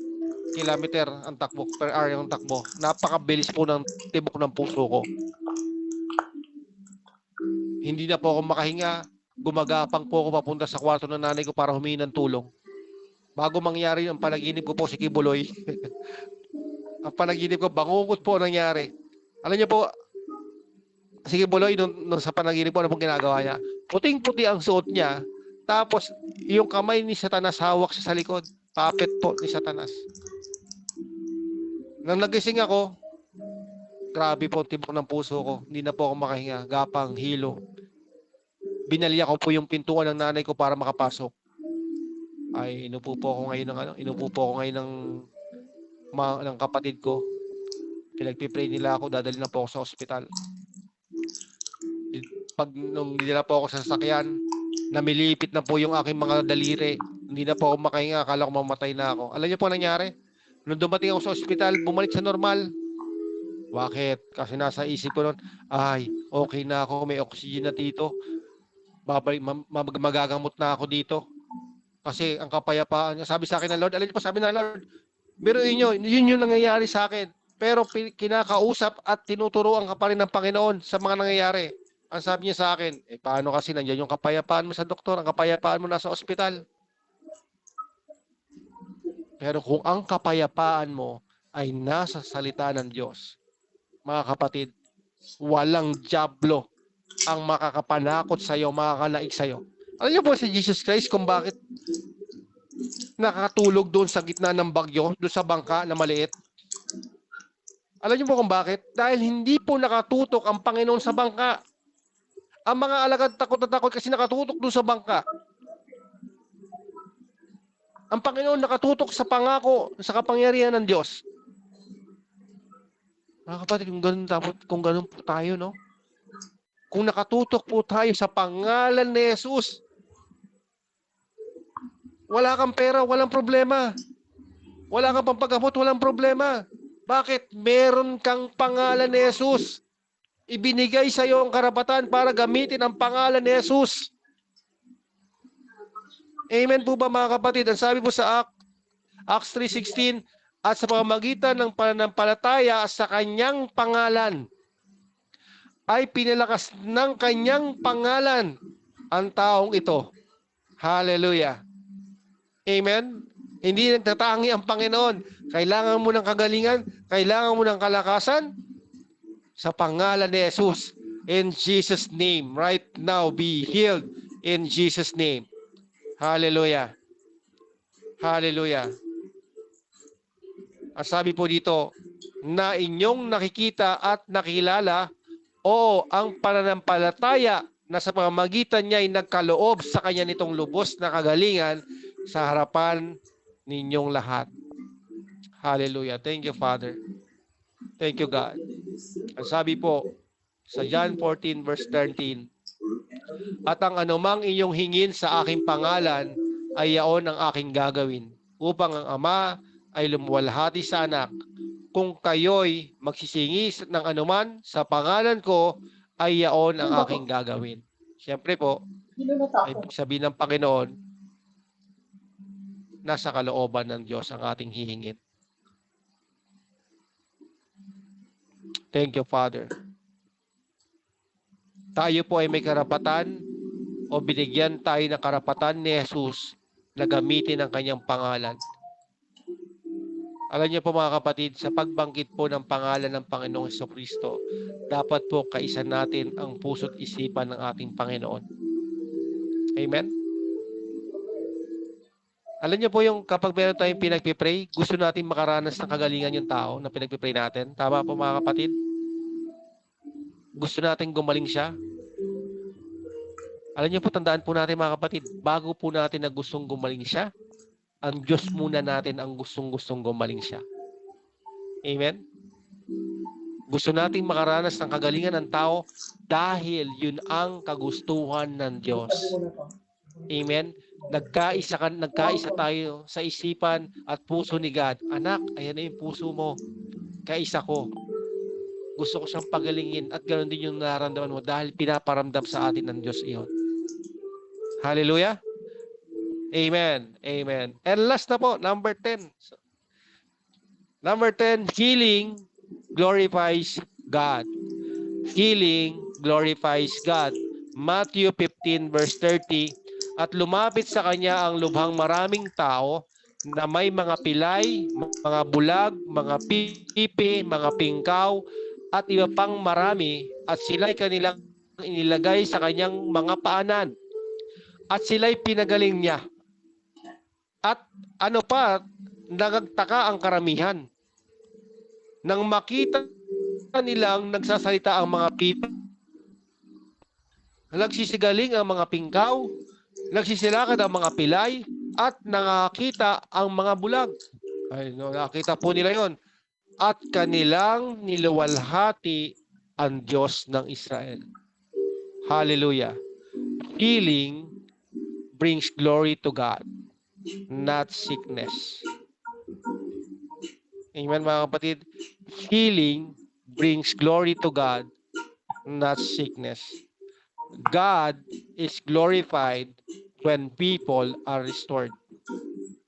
S1: kilometer ang takbo, per hour yung takbo. Napakabilis po ng tibok ng puso ko. Hindi na po ako makahinga. Gumagapang po ako papunta sa kwarto ng nanay ko para humingi ng tulong. Bago mangyari ang panaginip ko po si Kibuloy. Ang panaginip ko, bangungot po nangyari. Alam niyo po, si Kibuloy, nung sa panaginip ko, ano pong ginagawa niya? Puting-puti ang suot niya. Tapos, yung kamay ni Satanas hawak siya sa likod. Puppet po ni Satanas. Nang nagising ako, grabe po tibok ng puso ko. Hindi na po ako makahinga. Gapang, hilo. Binalya ko po yung pintuan ng nanay ko para makapasok. Ay, inupo po ako ngayon ng kapatid ko. Pinagpipray nila ako, dadali na po ako sa ospital. Nung nila po ako sa sasakyan, namilipit na po yung aking mga daliri. Hindi na po ako makahinga, akala ko mamatay na ako. Alam niyo po nangyari? Nung dumating ako sa ospital, bumalik sa normal. Bakit? Kasi nasa isip ko noon, ay, okay na ako, may oxygen na dito. Magagamot na ako dito. Kasi ang kapayapaan niya, sabi sa akin ng Lord, alam niyo po, sabi ng Lord, biruin niyo, yun yung nangyayari sa akin. Pero kinakausap at tinuturuan ka pa rin ng Panginoon sa mga nangyayari. Ang sabi niya sa akin, paano kasi nandiyan yung kapayapaan mo sa doktor, ang kapayapaan mo nasa ospital. Pero kung ang kapayapaan mo ay nasa salita ng Diyos, mga kapatid, walang dyablo ang makakapanakot sa iyo, makakalaig sa iyo. Alam niyo po si Jesus Christ kung bakit nakatulog doon sa gitna ng bagyo, doon sa bangka na maliit? Alam niyo po kung bakit? Dahil hindi po nakatutok ang Panginoon sa bangka. Ang mga alagad takot na takot kasi nakatutok doon sa bangka. Ang Panginoon nakatutok sa pangako, sa kapangyarihan ng Diyos. Mga kapatid, kung ganun po tayo, no? Kung nakatutok po tayo sa pangalan ni Jesus, wala kang pera, walang problema. Wala kang pampagamot, walang problema. Bakit? Meron kang pangalan ni Jesus. Ibinigay sa iyo ang karapatan para gamitin ang pangalan ni Jesus. Amen po ba mga kapatid? Ang sabi po sa Acts 3:16, at sa pamamagitan ng pananampalataya sa kanyang pangalan ay pinalakas ng kanyang pangalan ang taong ito. Hallelujah. Amen. Hindi nagtatangi ang Panginoon. Kailangan mo ng kagalingan, kailangan mo ng kalakasan sa pangalan ni Jesus. In Jesus' name, right now, be healed in Jesus' name. Hallelujah. Hallelujah. Ang sabi po dito, na inyong nakikita at nakilala, o ang pananampalataya na sa pamamagitan niya ay nagkaloob sa kanya nitong lubos na kagalingan sa harapan ninyong lahat. Hallelujah. Thank you, Father. Thank you, God. Ang sabi po sa John 14 verse 13, at ang anumang inyong hingin sa aking pangalan ay yaon ang aking gagawin, upang ang Ama ay lumuwalhati sa anak. Kung kayo'y magsisingi ng anuman sa pangalan ko, ay yaon ang aking gagawin. Siyempre po, ay sabihin ng Panginoon, nasa kalooban ng Diyos ang ating hihingin. Thank you, Father. Tayo po ay may karapatan o binigyan tayo ng karapatan ni Jesus na gamitin ang kanyang pangalan. Alam niyo po mga kapatid, sa pagbangkit po ng pangalan ng Panginoong Jesucristo, dapat po kaisa natin ang puso't isipan ng ating Panginoon. Amen? Alam niyo po yung kapag meron tayong pinagpipray, gusto natin makaranas ng kagalingan yung tao na pinagpipray natin. Tama po mga kapatid? Gusto natin gumaling siya. Alam niyo po, tandaan po natin mga kapatid, bago po natin na gustong gumaling siya, ang Diyos muna natin ang gustong gumaling siya. Amen? Gusto nating makaranas ng kagalingan ng tao dahil yun ang kagustuhan ng Diyos. Amen? Nagkaisa tayo sa isipan at puso ni God. Anak, ayan na yung puso mo. Kaisa ko. Gusto ko siyang pagalingin at ganoon din yung nararamdaman mo dahil pinaparamdam sa atin ng Diyos iyon. Hallelujah? Amen. Amen. And last na po, number 10. Number 10, healing glorifies God. Healing glorifies God. Matthew 15 verse 30, at lumapit sa kanya ang lubhang maraming tao na may mga pilay, mga bulag, mga pipi, mga pingkaw, at iba pang marami, at sila'y kanilang inilagay sa kanyang mga paanan. At sila'y pinagaling niya. At ano pa, nagagtaka ang karamihan. Nang makita nilang nagsasalita ang mga pipi, nagsisigaling ang mga pingkaw, nagsisilakad ang mga pilay, at nakakita ang mga bulag. Ay, no, nakita po nila yon. At kanilang niluwalhati ang Diyos ng Israel. Hallelujah. Healing brings glory to God, not sickness. Amen mga kapatid. Healing brings glory to God, not sickness. God is glorified when people are restored.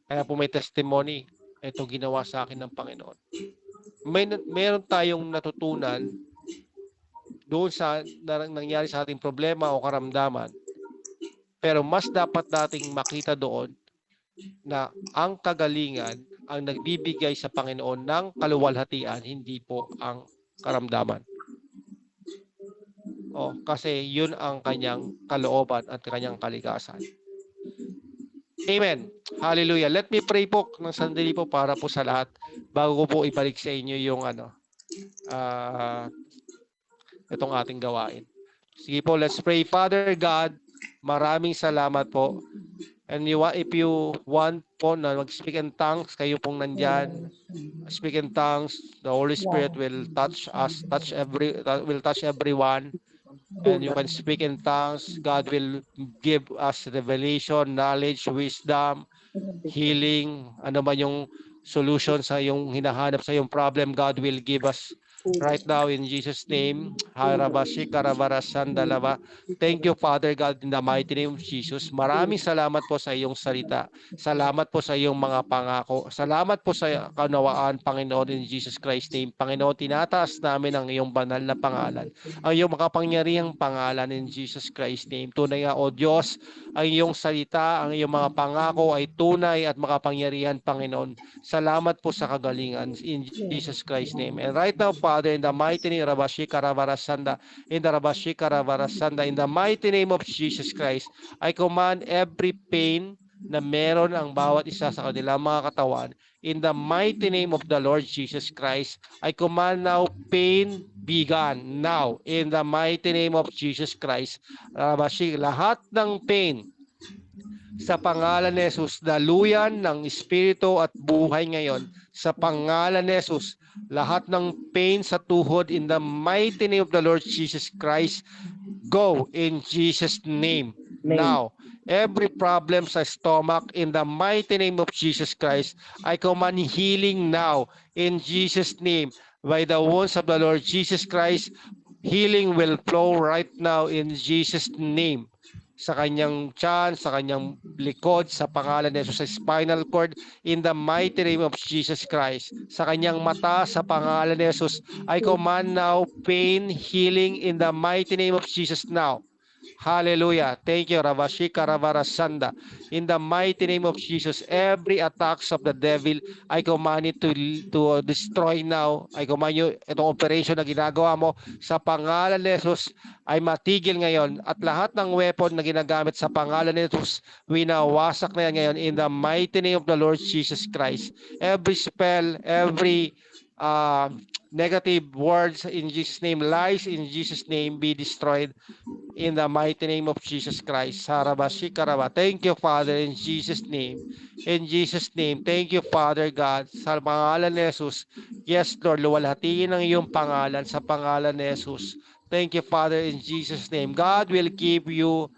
S1: Kaya po may testimony, ito ginawa sa akin ng Panginoon. Meron tayong natutunan doon sa nangyari sa ating problema o karamdaman. Pero mas dapat nating makita doon na ang kagalingan ang nagbibigay sa Panginoon ng kaluwalhatian, hindi po ang karamdaman. Kasi yun ang kanyang kalooban at kanyang kalikasan. Amen. Hallelujah. Let me pray po ng sandali po para po sa lahat bago ko po ibalik sa inyo yung itong ating gawain. Sige po, let's pray. Father God, maraming salamat po. And if you want po na mag-speak in tongues, kayo pong nandyan, speak in tongues, the Holy Spirit will touch us, will touch everyone. And you can speak in tongues. God will give us revelation, knowledge, wisdom, healing, ano man yung solution sa yung hinahanap sa yung problem, God will give us right now in Jesus' name. Harabashi karabara sandalaba. Thank you, Father God, in the mighty name of Jesus. Maraming salamat po sa iyong salita. Salamat po sa iyong mga pangako. Salamat po sa kaunawaan, Panginoon, in Jesus Christ's name. Panginoon, tinataas namin ang iyong banal na pangalan, ang iyong makapangyarihang pangalan in Jesus Christ's name. Tunay nga, O Diyos, ang iyong salita, ang iyong mga pangako ay tunay at makapangyarihan, Panginoon. Salamat po sa kagalingan in Jesus Christ's name. And right now, Father, in the mighty name, Rabashi Karabarasanda, in the Rabashi Karabarasanda, in the mighty name of Jesus Christ, I command every pain na meron ang bawat isa sa kanilang mga katawan. In the mighty name of the Lord Jesus Christ, I command now pain be gone now. In the mighty name of Jesus Christ, Rabashi, lahat ng pain sa pangalan ni Jesus, daluyan ng Espiritu at buhay ngayon. Sa pangalan ni Jesus, lahat ng pain sa tuhod in the mighty name of the Lord Jesus Christ, go in Jesus' name. Now, every problem sa stomach in the mighty name of Jesus Christ, I command healing now in Jesus' name. By the wounds of the Lord Jesus Christ, healing will flow right now in Jesus' name. Sa kanyang tiyan, sa kanyang likod, sa pangalan ni Jesus, sa spinal cord, in the mighty name of Jesus Christ. Sa kanyang mata, sa pangalan ni Jesus, I command now pain, healing in the mighty name of Jesus now. Hallelujah. Thank you, Ravashi Karavarasanda. In the mighty name of Jesus, every attacks of the devil, I command it to destroy now. I command you, itong operation na ginagawa mo sa pangalan ni Jesus ay matigil ngayon. At lahat ng weapon na ginagamit sa pangalan ni Jesus, winawasak na yan ngayon in the mighty name of the Lord Jesus Christ. Every spell, every negative words in Jesus' name, lies in Jesus' name be destroyed in the mighty name of Jesus Christ. Harabashi karaba. Thank you, Father, in Jesus' name. In Jesus' name. Thank you, Father God. Sa pangalan ni Jesus. Yes, Lord, luwalhatiin ang iyong pangalan sa pangalan ni Jesus. Thank you, Father, in Jesus' name. God will give you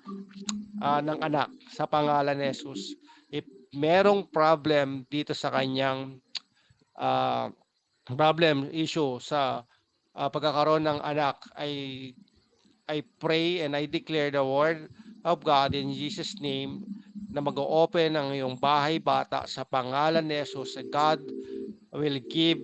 S1: ng anak sa pangalan ni Jesus. If merong problem dito sa kanyang problem, issue sa pagkakaroon ng anak, I pray and I declare the word of God in Jesus' name na mag-open ang iyong bahay bata sa pangalan ni Jesus. God will give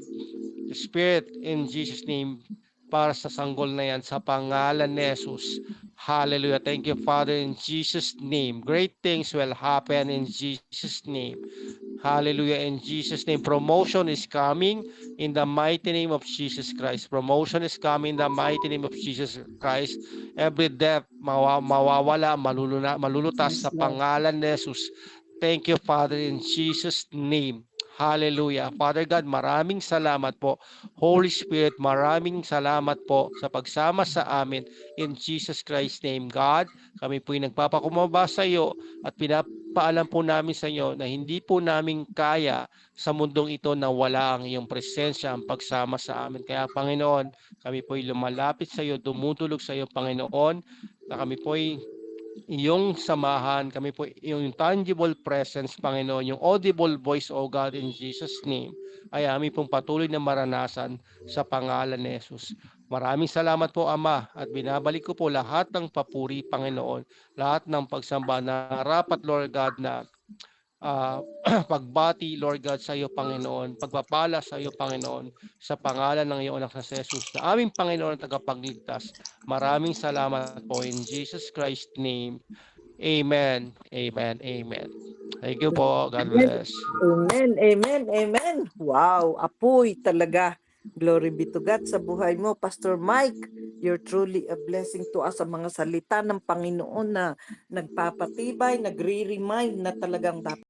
S1: the Spirit in Jesus' name para sa sanggol na yan sa pangalan ni Jesus. Hallelujah. Thank you, Father, in Jesus' name. Great things will happen in Jesus' name. Hallelujah. In Jesus' name, promotion is coming in the mighty name of Jesus Christ. Promotion is coming in the mighty name of Jesus Christ. Every death mawawala, malulutas sa pangalan ni Jesus. Thank you, Father, in Jesus' name. Hallelujah. Father God, maraming salamat po. Holy Spirit, maraming salamat po sa pagsama sa amin in Jesus Christ's name. God, kami po'y nagpapakumaba sa iyo at pinapaalam po namin sa inyo na hindi po namin kaya sa mundong ito na wala ang iyong presensya, ang pagsama sa amin. Kaya Panginoon, kami po'y lumalapit sa iyo, dumudulog sa iyo, Panginoon, na kami po'y iyong samahan, kami po yung tangible presence, Panginoon, yung audible voice, O God, in Jesus' name, ay aming pong patuloy na maranasan sa pangalan ni Jesus. Maraming salamat po, Ama, at binabalik ko po lahat ng papuri, Panginoon, lahat ng pagsamba na rapat, Lord God, na pagbati, Lord God, sa iyo, Panginoon, pagpapala sa iyo, Panginoon, sa pangalan ng iyong anak na si Jesus, na aming Panginoon at tagapagligtas. Maraming salamat po in Jesus Christ's name. Amen. Amen. Amen. Thank you po. God bless.
S2: Amen. Amen. Amen. Wow. Apoy talaga. Glory be to God sa buhay mo, Pastor Mike. You're truly a blessing to us sa mga salita ng Panginoon na nagpapatibay, nagre-remind na talagang dapat